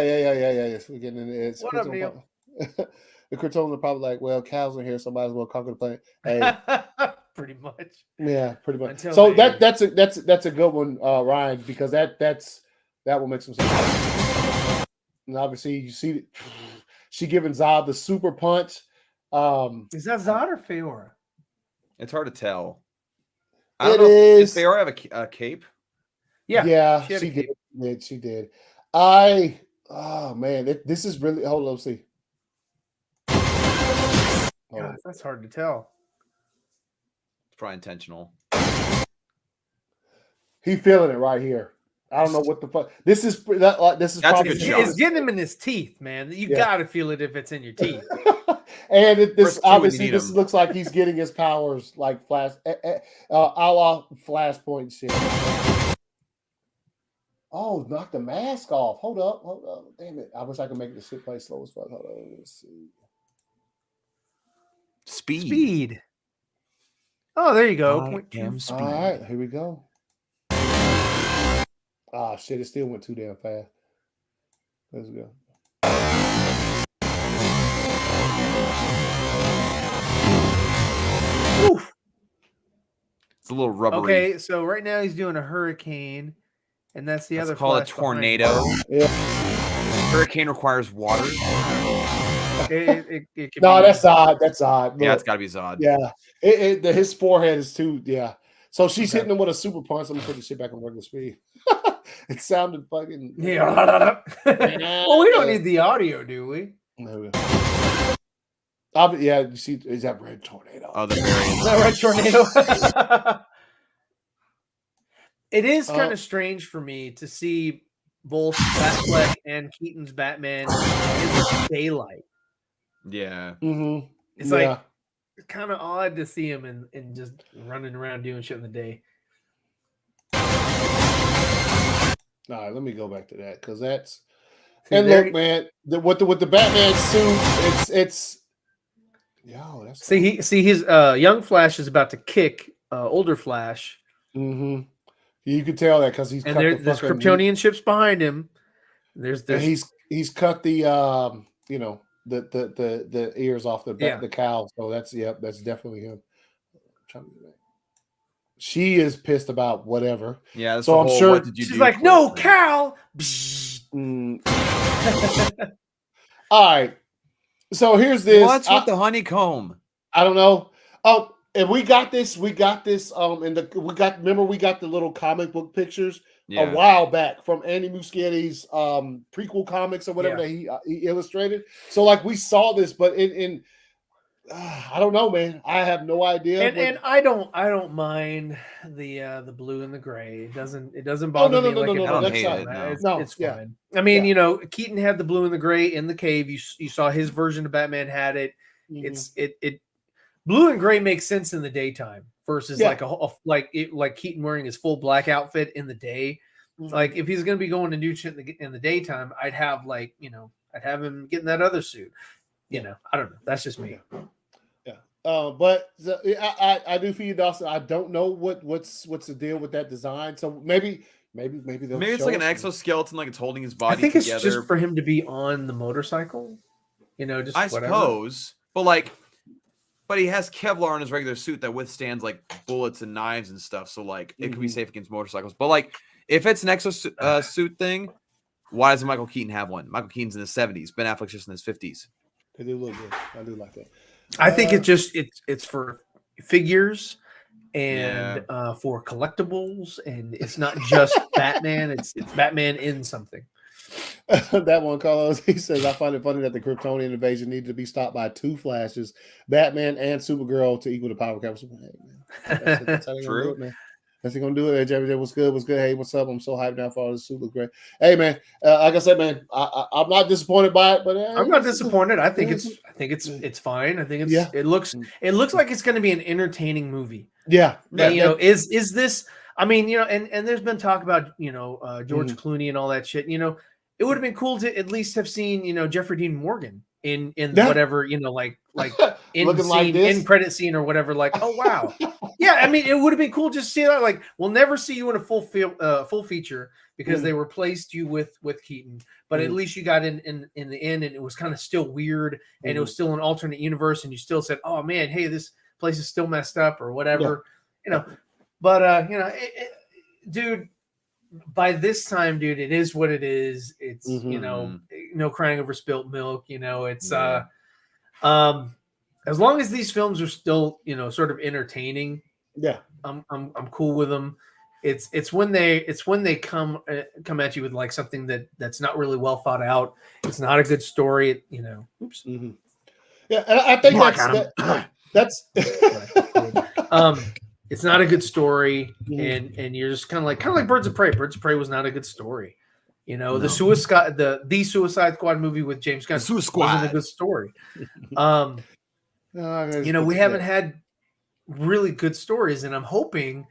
We're getting into it. What up, Neil? The Kryptonians are probably like, well, Cal's in here, so might as well conquer the planet. Hey, pretty much. Yeah, pretty much. So that's a good one, Ryan, because that will make some sense. And obviously, you see, she giving Zod the super punch. Is that Zod or Feora? It's hard to tell. I don't know if Vero have a cape. Yeah, she did. She did. Oh man, this is really. Hold on, let's see. God, that's hard to tell. It's probably intentional. He feeling it right here. I don't know what the fuck. This is probably. It's getting him in his teeth, man. You gotta feel it if it's in your teeth. And this obviously this looks like he's getting his powers like flash, a la Flashpoint shit. Oh, knock the mask off. Hold up. Damn it! I wish I could make this shit play slow as fuck. Hold on, let's see. Speed. Oh, there you go. 0.2 speed. All right, here we go. Ah, shit! It still went too damn fast. Let's go. Oof. It's a little rubbery. Okay, so right now he's doing a hurricane, and that's the other. Called a tornado. Yeah. Hurricane requires water. It no, that's Zod. That's Zod. Yeah, it's got to be Zod. Yeah, his forehead is too. Yeah. So she's hitting him with a super punch. I'm gonna put the shit back on regular speed. It sounded fucking. Yeah. Well, we don't need the audio, do we? No. Yeah, you see, is that red tornado? Oh, the variant. Is that red tornado? It is kind of strange for me to see both Batfleck and Keaton's Batman in the daylight. Yeah. Mm-hmm. It's like it's kind of odd to see him and just running around doing shit in the day. All right, let me go back to that because that's. And look, man, with the Batman suit, it's. Yo, that's. See his young Flash is about to kick older Flash. Mm-hmm. You can tell that because he's and there's Kryptonian ships behind him. There's he's cut the the ears off the cow. So that's definitely him. She is pissed about whatever. Yeah. So I'm sure what did you she's do like, no, Cal. All right. So here's this. What's with the honeycomb? I don't know. Oh, And we got this. We got the little comic book pictures a while back from Andy Muschietti's prequel comics or whatever that he illustrated. So like we saw this, but in I don't know, man. I have no idea. And I don't mind the blue and the gray. It doesn't bother me. It's fine. I mean, Keaton had the blue and the gray in the cave. You saw his version of Batman had it. It blue and gray makes sense in the daytime versus like Keaton wearing his full black outfit in the day. Like if he's going to be going to do shit in the daytime, I'd have I'd have him get in that other suit. I don't know. That's just me. But I do feel you, Dawson. I don't know what's the deal with that design. So maybe it's like an exoskeleton, like it's holding his body. I think together. It's just for him to be on the motorcycle. Just I whatever. suppose, but he has Kevlar in his regular suit that withstands like bullets and knives and stuff. So like it could be safe against motorcycles. But like if it's an exosuit thing, why doesn't Michael Keaton have one? Michael Keaton's in his 70s. Ben Affleck's just in his 50s. They do look good. I do like that. I think it's for figures and for collectibles, and it's not just Batman. It's Batman in something. That one, Carlos, he says, I find it funny that the Kryptonian invasion needed to be stopped by two Flashes, Batman and Supergirl, to equal the power capsule. Hey, man. That's how they're gonna do it, man. That's gonna do it. Hey, what's good? What's good? Hey, what's up? I'm so hyped now for all this suit. Look great. Hey, man. Like I said, man, I'm not disappointed by it, but I'm not disappointed. I think it's fine. I think it looks like it's going to be an entertaining movie. Yeah. Is this? I mean, and there's been talk about George Clooney and all that shit. It would have been cool to at least have seen Jeffrey Dean Morgan in whatever like in looking scene, like this? in credit scene or whatever. Like, oh wow, yeah. I mean, it would have been cool just to see that. Like, we'll never see you in a full feature because they replaced you with Keaton, but at least you got in the end, and it was kind of still weird, and it was still an alternate universe, and you still said, oh man, hey, this place is still messed up or whatever, But dude. By this time, dude, it is what it is. It's no crying over spilt milk. It's as long as these films are still sort of entertaining. Yeah, I'm cool with them. It's when they come at you with like something that's not really well thought out. It's not a good story. Oops. Mm-hmm. Yeah, and I think that's. It's not a good story, and you're just kind of like Birds of Prey. Birds of Prey was not a good story. The Suicide Squad movie with James Gunn wasn't a good story. We haven't had really good stories, and I'm hoping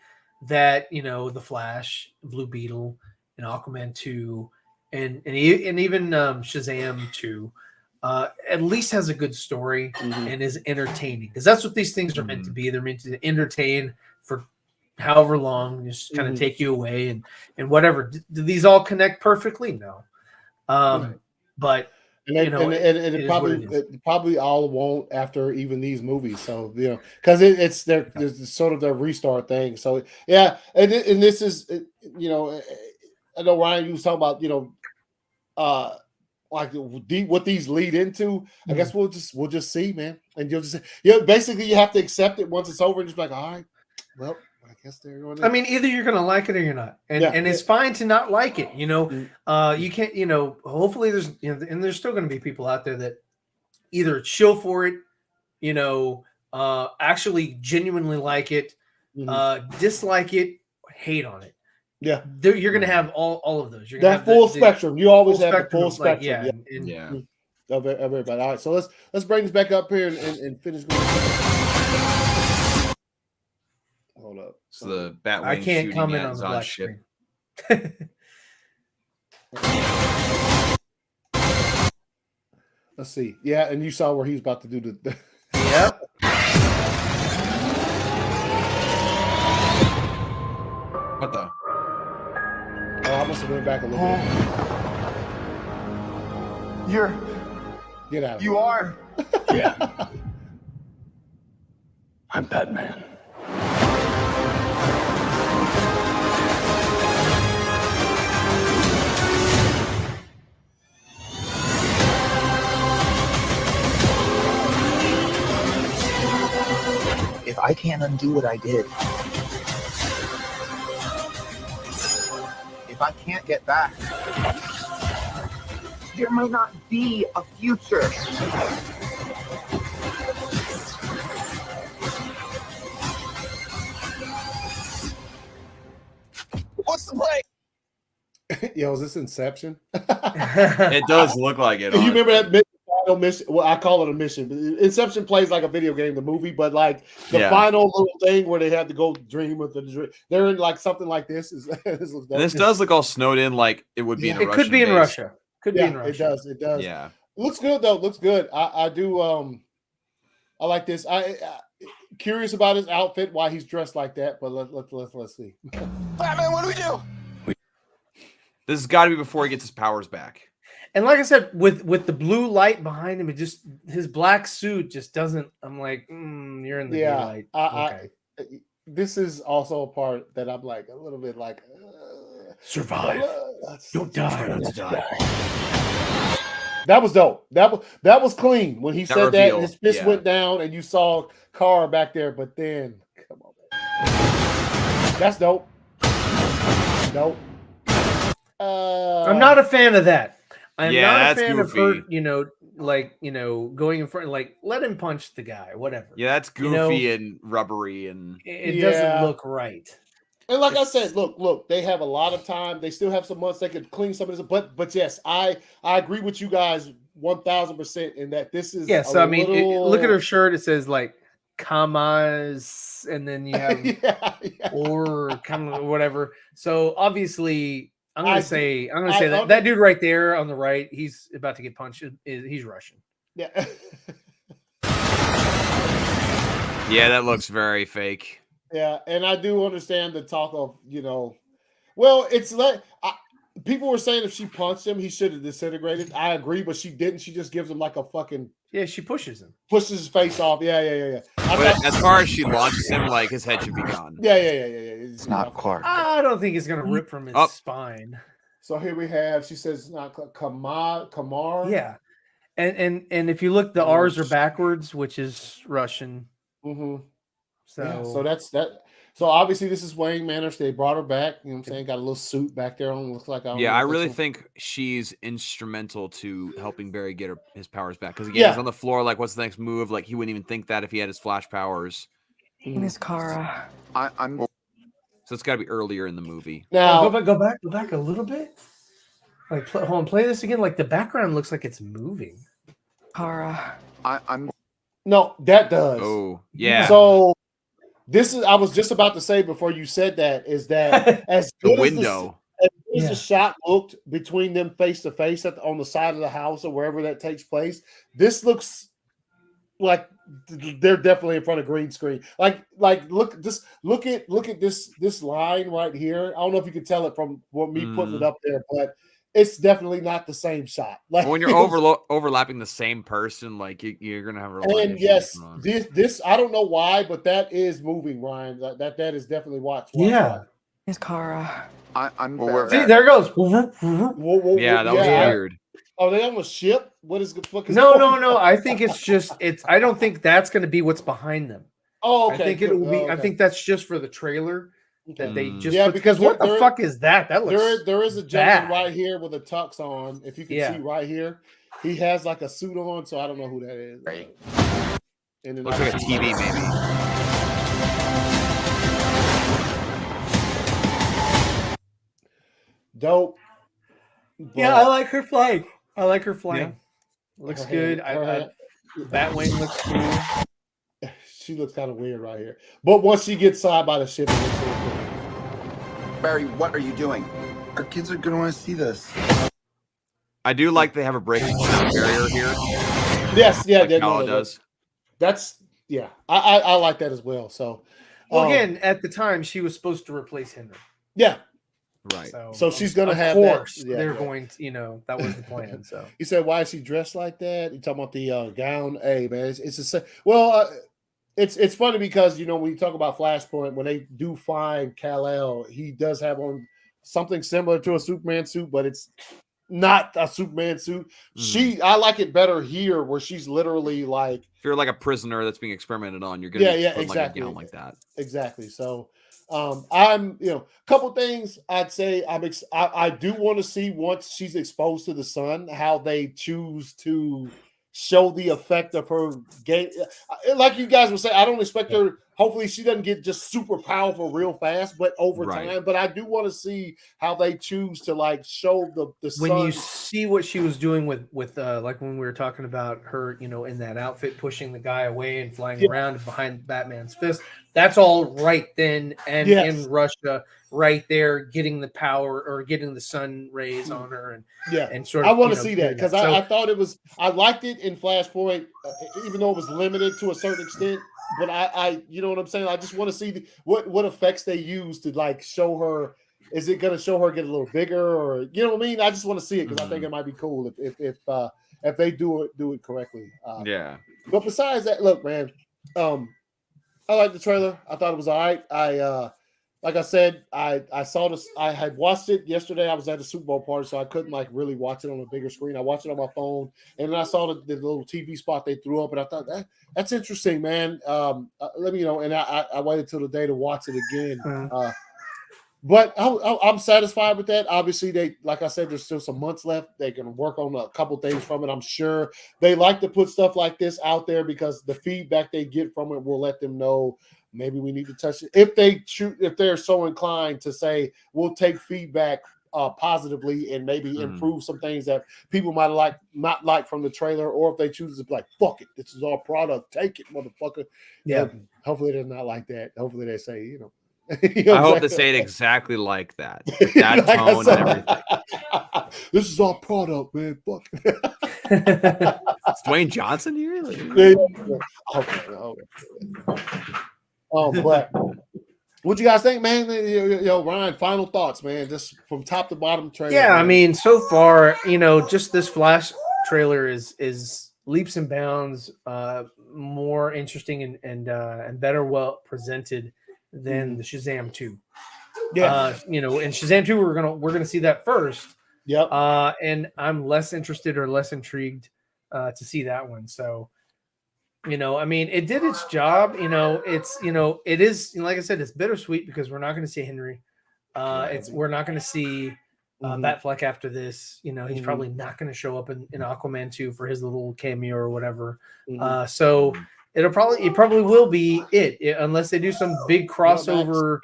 that The Flash, Blue Beetle, and Aquaman 2, and even Shazam 2 at least has a good story and is entertaining, because that's what these things are meant to be. They're meant to entertain for however long, just kind of take you away and whatever. Do these all connect perfectly? No. But it probably all won't after even these movies. So because it's sort of their restart thing. So yeah, and this is I know Ryan, you was talking about like what these lead into. I guess we'll just see, man. And you'll just basically you have to accept it once it's over and just be like, all right, well, I guess they're going to. I mean, either you're going to like it or you're not, and it's fine to not like it. You can't. Hopefully, there's and there's still going to be people out there that either chill for it, actually genuinely like it, dislike it, hate on it. Yeah, you're going to have all of those. You're that full spectrum. You always have the full spectrum. Of everybody. All right, so let's bring this back up here and finish. Hold up. So the Batwing I can't shooting comment at on the Zod black ship. Let's see. Yeah, and you saw where he was about to do the. Yep. What the? Oh, I must have went back a little bit. Get out of You here. are. Yeah. I'm Batman. If I can't undo what I did. If I can't get back, There might not be a future. what's the play? Yo, is this Inception? It does look like it. You remember that final mission? Well, I call it a mission. Inception plays like a video game, the movie, but like the final little thing where they have to go dream with the dream. They're in like something like this. This does look all snowed in, like it would be in a Russian could be in base. Russia. Could be in Russia. It does. It does. Yeah. Looks good though. Looks good. I do. I like this. I curious about his outfit, why he's dressed like that. But let's see. Batman, what do we do? This has got to be before he gets his powers back. And like I said, with the blue light behind him, it just his black suit just doesn't. I'm like, you're in the daylight. Okay. This is also a part that I'm like a little bit like survive. Don't die. Don't die. That was dope. That was clean when he said that. And his fist went down, and you saw Kara back there. But then, come on, man. That's dope. Dope. I'm not a fan of that. I'm not a fan goofy. of her, going in front, like let him punch the guy, whatever. Yeah, that's goofy and rubbery, and it doesn't look right. And like I said, look, they have a lot of time. They still have some months they could clean some of this. But yes, I agree with you guys 1,000% in that this is. Yes, I mean, look at her shirt. It says like "Kamas," and then you have or whatever. So obviously. I'm gonna say that dude right there on the right, he's about to get punched. He's Russian. Yeah. Yeah, that looks very fake. Yeah, and I do understand the talk of well, it's like people were saying if she punched him, he should have disintegrated. I agree, but she didn't. She just gives him like a fucking she pushes him, pushes his face off. Yeah. But as far as she launches him, like his head should be gone. Yeah. It's not Clark. I don't think it's gonna rip from his spine. So here we have. She says not Kamar. Yeah, and if you look, the R's are backwards, which is Russian. Mm-hmm. So that's that. So obviously this is Wayne Manor. They brought her back. You know what I'm saying? Got a little suit back there on. Looks like I really think she's instrumental to helping Barry get his powers back. Because again, he's on the floor. Like, what's the next move? Like, he wouldn't even think that if he had his flash powers. Miss Kara. I'm. So it's got to be earlier in the movie. Now go back a little bit. Like, hold on, play this again. Like the background looks like it's moving. Kara. I'm. No, that does. Oh yeah. So. This is I was just about to say before you said that is that as the good window as the shot looked between them face to face on the side of the house or wherever that takes place, this looks like they're definitely in front of green screen. Like look at this line right here. I don't know if you can tell it from me putting it up there, but it's definitely not the same shot. Like when you're overlapping the same person, like you're gonna have a real. And yes, this I don't know why, but that is moving, Ryan. That is definitely watch. Miss Kara. I'm. See, there it goes. Yeah, that was weird. Are they on the ship? What is the fuck? No. I think it's. I don't think that's going to be what's behind them. Oh, okay. I think it will be. I think that's just for the trailer. That they just because what the fuck is that? That looks there is a gentleman right here with a tux on. If you can see right here, he has like a suit on, so I don't know who that is. Right. And then looks like a TV maybe. Dope. Yeah, I like her flying. Looks good. Batwing looks cool. She looks kind of weird right here. But once she gets side by the ship, it looks really cool. Barry, what are you doing? Our kids are going to want to see this. I do like they have a breaking sound barrier here. Yes, yeah, like Kala does. That's I like that as well. So, again, at the time, she was supposed to replace Henry. Yeah, right. So she's gonna have. Of course, they're going to. That was the plan. So you said, why is she dressed like that? You talking about the gown? Hey, man, it's it's funny because when you talk about Flashpoint, when they do find Kal-El, he does have on something similar to a Superman suit, but it's not a Superman suit. I like it better here where she's literally like if you're like a prisoner that's being experimented on, you're gonna be put exactly. like a gown like that. Exactly. So I'm, a couple things I'd say I do want to see once she's exposed to the sun, how they choose to show the effect of her game. Like you guys would say, I don't expect her. Hopefully, she doesn't get just super powerful real fast, but over time. But I do want to see how they choose to like show the sun. When you see what she was doing with like when we were talking about her, in that outfit, pushing the guy away and flying around behind Batman's fist. That's all right then, and in Russia, right there, getting the power or getting the sun rays on her, and sort of. I want to see that because I thought it was. I liked it in Flashpoint, even though it was limited to a certain extent. But I you know what I'm saying. I just want to see what effects they use to like show her. Is it going to show her get a little bigger, or you know what I mean? I just want to see it because I think it might be cool if they do it correctly. But besides that, look, man. I like the trailer. I thought it was all right. Like I said, I saw this. I had watched it yesterday. I was at a Super Bowl party, so I couldn't like really watch it on a bigger screen. I watched it on my phone, and then I saw the little TV spot they threw up, and I thought that's interesting, man. Let me know. And I waited till the day to watch it again. But I'm satisfied with that. Obviously, they, like I said, there's still some months left. They can work on a couple things from it. I'm sure they like to put stuff like this out there because the feedback they get from it will let them know maybe we need to touch it. If they're so inclined to say we'll take feedback positively and maybe improve some things that people might not like from the trailer, or if they choose to be like, fuck it, this is our product, take it, motherfucker. Yeah. Hopefully they're not like that. Hopefully they say, I hope they say it exactly like that. That like tone and everything. This is our product, man. Fuck. Is Dwayne Johnson here? But what you guys think, man? Yo, Ryan, final thoughts, man. Just from top to bottom trailer. Yeah, man. I mean, so far, just this Flash trailer is leaps and bounds more interesting and better well presented than the Shazam 2. Yeah. In Shazam 2, we're gonna see that first. Yep. And I'm less interested or less intrigued to see that one. So, I mean, it did its job. It is, like I said, it's bittersweet because we're not going to see Henry. We're not going to see Batfleck after this. He's probably not going to show up in Aquaman 2 for his little cameo or whatever. So it probably will be it unless they do some big crossover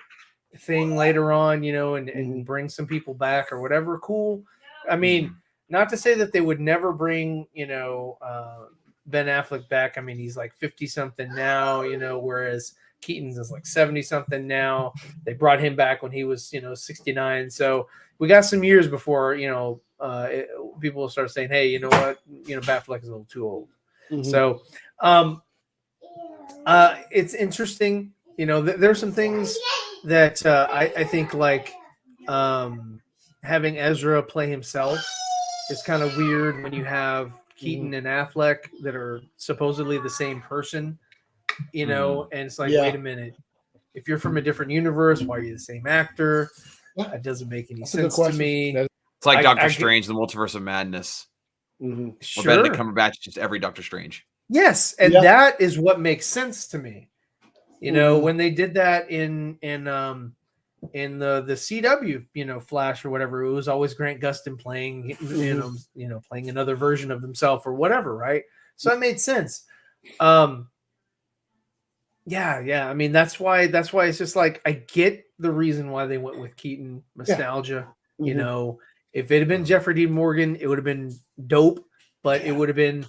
thing later on, and bring some people back or whatever. Cool. I mean, not to say that they would never bring, Ben Affleck back. I mean, he's like 50 something now, whereas Keaton's is like 70 something now. They brought him back when he was, 69. So we got some years before, people will start saying, hey, you know what? Batfleck is a little too old. So it's interesting. There's some things that I think like having Ezra play himself is kind of weird when you have Keaton and Affleck that are supposedly the same person, and it's like, wait a minute, if you're from a different universe, why are you the same actor? That doesn't make any sense to me. It's like Doctor Strange, the Multiverse of Madness. Sure. Or Benedict Cumberbatch, just every Doctor Strange. Yes, and that is what makes sense to me. When they did that in the CW, Flash or whatever, it was always Grant Gustin playing, playing another version of himself or whatever, right? So it made sense. I mean, that's why it's just like, I get the reason why they went with Keaton, nostalgia. If it had been Jeffrey Dean Morgan, it would have been dope, but it would have been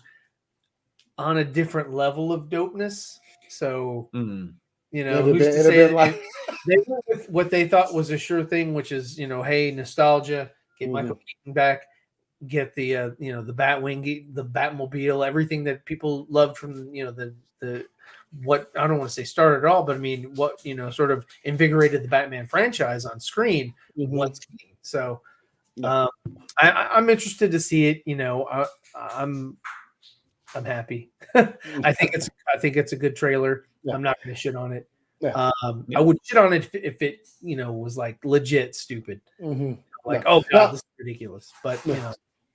on a different level of dopeness. So, who's to say like they went with what they thought was a sure thing, which is, hey, nostalgia, get Michael Keaton back, get the the Batwing, the Batmobile, everything that people loved from the what, I don't want to say started it all, but I mean what sort of invigorated the Batman franchise on screen once. So I'm interested to see it. I'm happy. I think it's a good trailer. I'm not going to shit on it. I would shit on it if it was like legit stupid. Like, oh god, this is ridiculous. But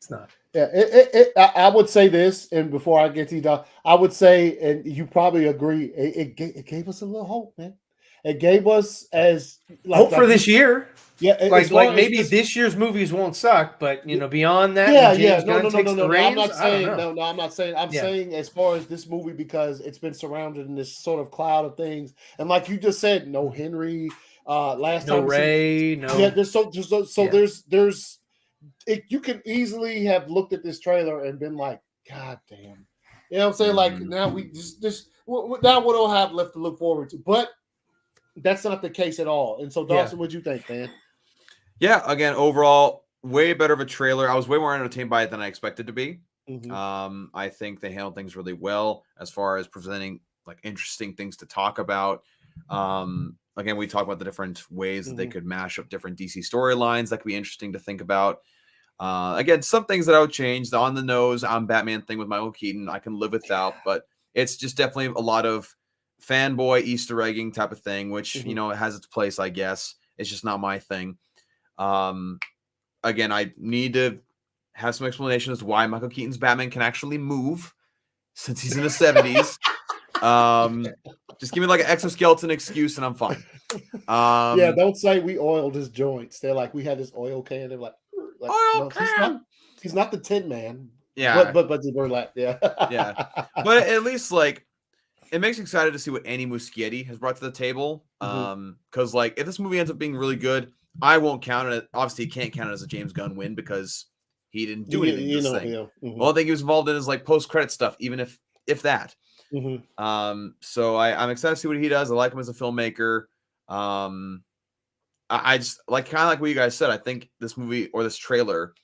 It's not. Yeah, I would say this, and before I get to you, Doc, I would say, and you probably agree, it gave us a little hope, man. It gave us as hope for this year. Yeah, like maybe this year's movies won't suck, but beyond that, no. I'm not saying I'm not saying. I'm saying as far as this movie, because it's been surrounded in this sort of cloud of things, and like you just said, no Henry. Last no time, Ray, no. Yeah, there's there's. You can easily have looked at this trailer and been like, God damn. You know what I'm saying? Like, now we now what do I have left to look forward to? But that's not the case at all. And so, Dawson, what'd you think, man? Yeah, again, overall, way better of a trailer. I was way more entertained by it than I expected to be. I think they handled things really well as far as presenting like interesting things to talk about. Again, we talk about the different ways that they could mash up different DC storylines that could be interesting to think about. Again, some things that I would change. The on the nose, I'm Batman thing with Michael Keaton, I can live without, but it's just definitely a lot of fanboy Easter egging type of thing, which you know, it has its place, I guess. It's just not my thing. Again, I need to have some explanation as to why Michael Keaton's Batman can actually move since he's in the 70s. Just give me like an exoskeleton excuse and I'm fine. Yeah, don't say we oiled his joints. They're like, we had this oil can. They're like oil no, can. He's not the Tin Man. Yeah, but we're like, yeah. But at least like it makes me excited to see what Andy Muschietti has brought to the table. Because like if this movie ends up being really good, I won't count it. Obviously, you can't count it as a James Gunn win because he didn't do anything. The only thing he was involved in is like post-credit stuff, even if that. So I'm excited to see what he does. I like him as a filmmaker. I just like kind of like what you guys said. I think this movie or this trailer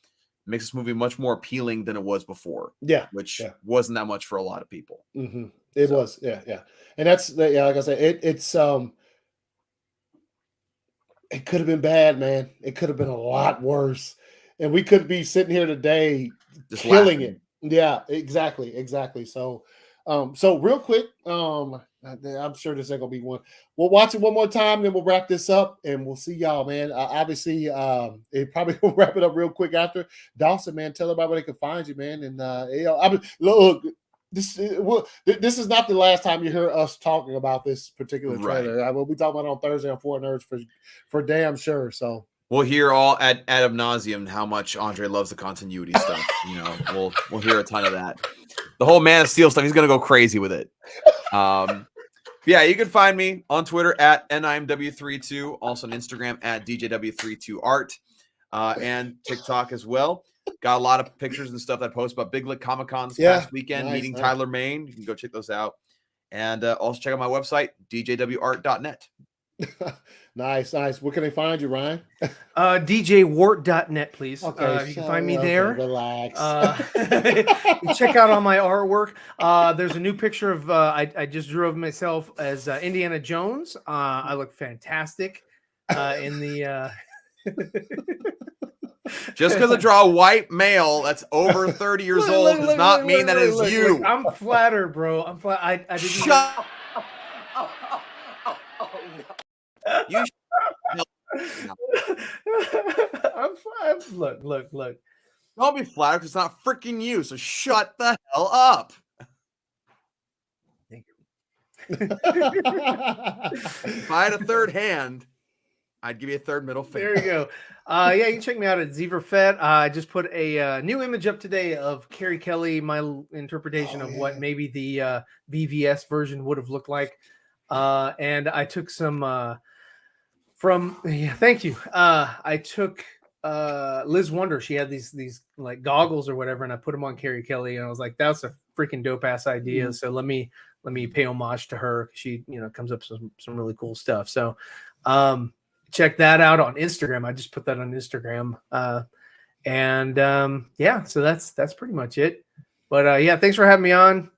makes this movie much more appealing than it was before. Yeah, which wasn't that much for a lot of people. It was, yeah, and that's like I said, it's it could have been bad, man. It could have been a lot worse, and we could be sitting here today just killing it. Yeah, exactly. So, so real quick, I'm sure this ain't gonna be one. We'll watch it one more time, then we'll wrap this up, and we'll see y'all, man. Obviously, it probably will wrap it up real quick after. Dawson, man, tell everybody where they can find you, man. And look, this is not the last time you hear us talking about this particular trailer. We'll be talking about it on Thursday on Four Nerds for damn sure. So we'll hear all ad nauseum how much Andre loves the continuity stuff. You know, we'll hear a ton of that. The whole Man of Steel stuff, he's gonna go crazy with it. Yeah, you can find me on Twitter at NIMW32, also on Instagram at DJW32Art, and TikTok as well. Got a lot of pictures and stuff that I post about Big Lick Comic Con this past weekend, meeting Tyler Mane. You can go check those out. And also check out my website, djwart.net. Nice. Where can they find you, Ryan? DJWart.net, please. Okay, you can find me there. Relax. Check out all my artwork. There's a new picture of I just drew of myself as Indiana Jones. I look fantastic in the. Just because I draw a white male that's over 30 years old does not mean that is you. Look, I'm flattered, bro. I'm flat. I didn't. Shut. You. I'm fine. Look. Don't be flattered because it's not freaking you. So shut the hell up. Thank you. If I had a third hand, I'd give you a third middle finger. There you go. Yeah, you can check me out at Zeverfett. I just put a new image up today of Carrie Kelly, my interpretation of what maybe the BVS version would have looked like. And I took some thank you. I took Liz Wonder. She had these like goggles or whatever, and I put them on Carrie Kelly, and I was like, that's a freaking dope ass idea. So let me pay homage to her. She, comes up with some really cool stuff. So check that out on Instagram. I just put that on Instagram. Yeah, so that's pretty much it. But yeah, thanks for having me on.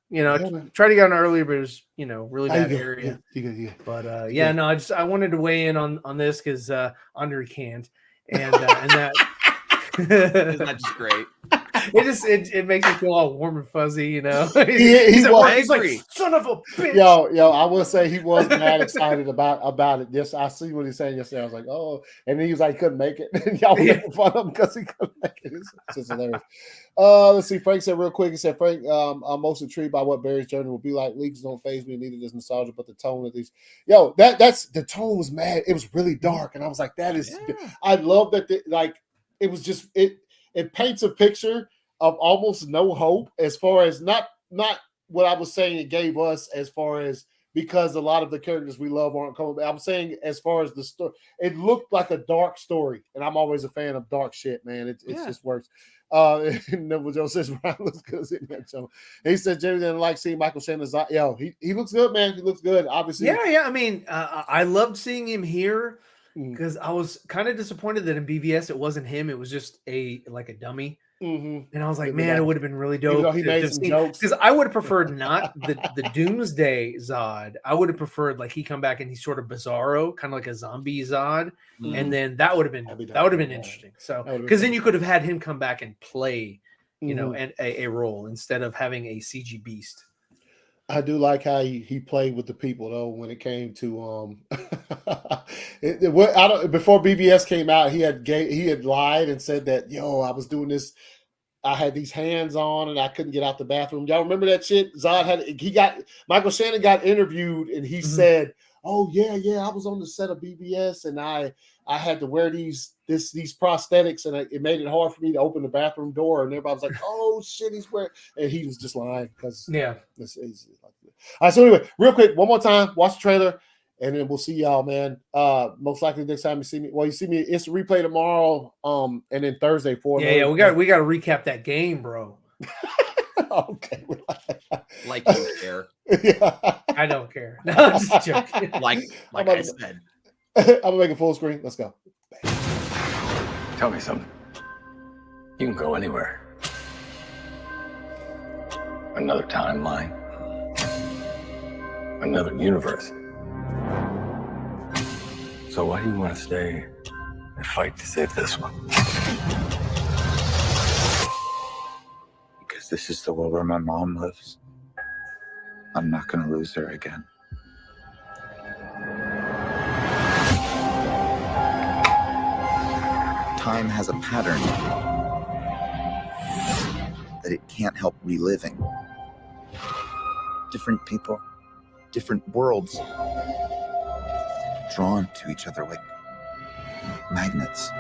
Try to get on earlier, but it was, really bad area. Yeah. But no, I wanted to weigh in on this because Andre can't. And that isn't that just great? it makes me feel all warm and fuzzy, you know. He's like, son of a bitch. Yo, I will say he was mad excited about it. Yes, I see what he's saying yesterday. I was like, oh, and then he was like, he couldn't make it. And y'all were making fun of him because he couldn't make it. It's just hilarious. Let's see. Frank said real quick. He said, Frank, I'm most intrigued by what Barry's journey will be like. Leaks don't faze me, neither does nostalgia, but the tone of these. Yo, that's the tone was mad. It was really dark, and I was like, that is. Yeah. I love that. It was just it paints a picture of almost no hope as far as not what I was saying it gave us as far as because a lot of the characters we love aren't coming back. I'm saying as far as the story, it looked like a dark story, and I'm always a fan of dark shit, man. It just works. And Neville Joe says Ryan looks good in that show. He said Jerry didn't like seeing Michael Shannon. Yo, he looks good, man. He looks good, obviously. Yeah. I mean, I loved seeing him here because I was kind of disappointed that in BVS it wasn't him. It was just a dummy. And I was like, man, it would have been really dope. He made some jokes because I would have preferred not the Doomsday Zod. I would have preferred like he come back and he's sort of bizarro, kind of like a zombie Zod, and then that would have been interesting. So because then you could have had him come back and play, you know, a role instead of having a CG beast. I do like how he played with the people though. When it came to before BBS came out, he had lied and said that I was doing this. I had these hands on and I couldn't get out the bathroom. Y'all remember that shit? Zod Michael Shannon got interviewed and he said, "Oh yeah, I was on the set of BBS and I had to wear these prosthetics and it made it hard for me to open the bathroom door." And everybody was like, "Oh shit, he's wearing," and he was just lying because it's easy. All right, so anyway, real quick, one more time, watch the trailer, and then we'll see y'all, man. Most likely next time you see me. Well, you see me, it's the replay tomorrow, and then Thursday for we got to recap that game, bro. Okay. Like you care. Yeah. I don't care. No, I'm just joking. like I said. I'm gonna make it full screen. Let's go. Tell me something. You can go anywhere. Another timeline. Another universe. So why do you want to stay and fight to save this one? Because this is the world where my mom lives. I'm not going to lose her again. Time has a pattern that it can't help reliving. Different people, different worlds, drawn to each other like magnets.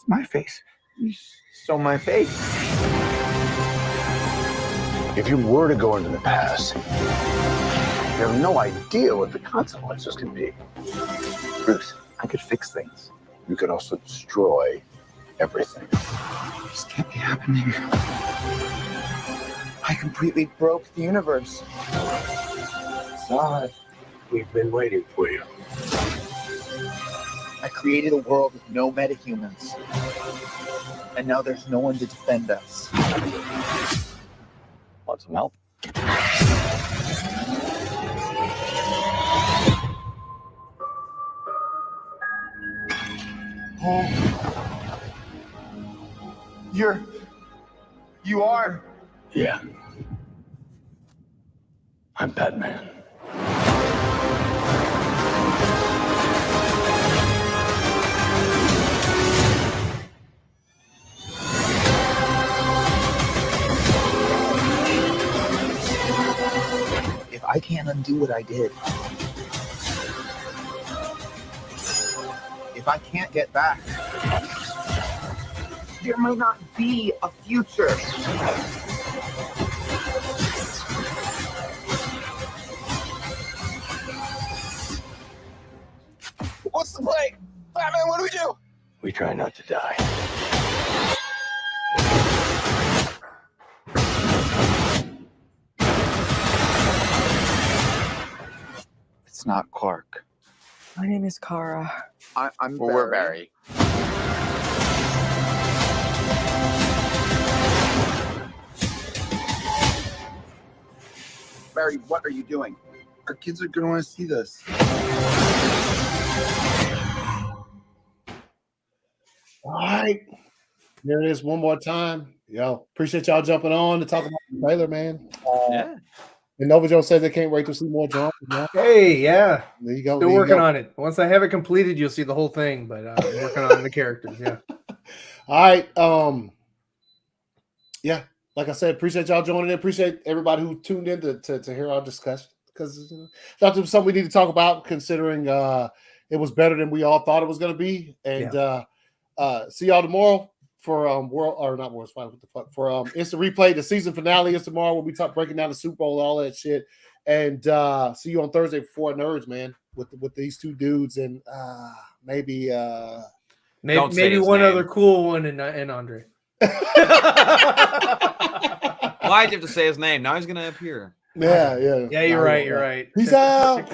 My face. You stole my face. If you were to go into the past, you have no idea what the consequences can be. Bruce, I could fix things. You could also destroy everything. This can't be happening. I completely broke the universe. Zod, we've been waiting for you. I created a world with no metahumans. And now there's no one to defend us. Want some help? You are? Yeah. I'm Batman. If I can't undo what I did, if I can't get back, there might not be a future. What's the play? Batman, what do we do? We try not to die. It's not Clark. My name is Kara. I'm Well, we're Barry. Barry, what are you doing? Our kids are going to want to see this. All right. There it is one more time. Yo, appreciate y'all jumping on to talk about the trailer, man. Yeah. And Nova Joe says they can't wait to see more drums. Hey, yeah. There you go. Still working on it. Once I have it completed, you'll see the whole thing. But I'm working on the characters. Yeah. All right. Yeah. Like I said, appreciate y'all joining in. Appreciate everybody who tuned in to hear our discussion because that's something we need to talk about. Considering it was better than we all thought it was going to be. And see y'all tomorrow for World or not World's Final. What the fuck for Instant Replay? The season finale is tomorrow. We'll be breaking down the Super Bowl, all that shit. And see you on Thursday for Nerds, man, with these two dudes and maybe one other cool one and Andre. Why'd you have to say his name? Now he's gonna appear. Yeah. Yeah, you're right. Peace out.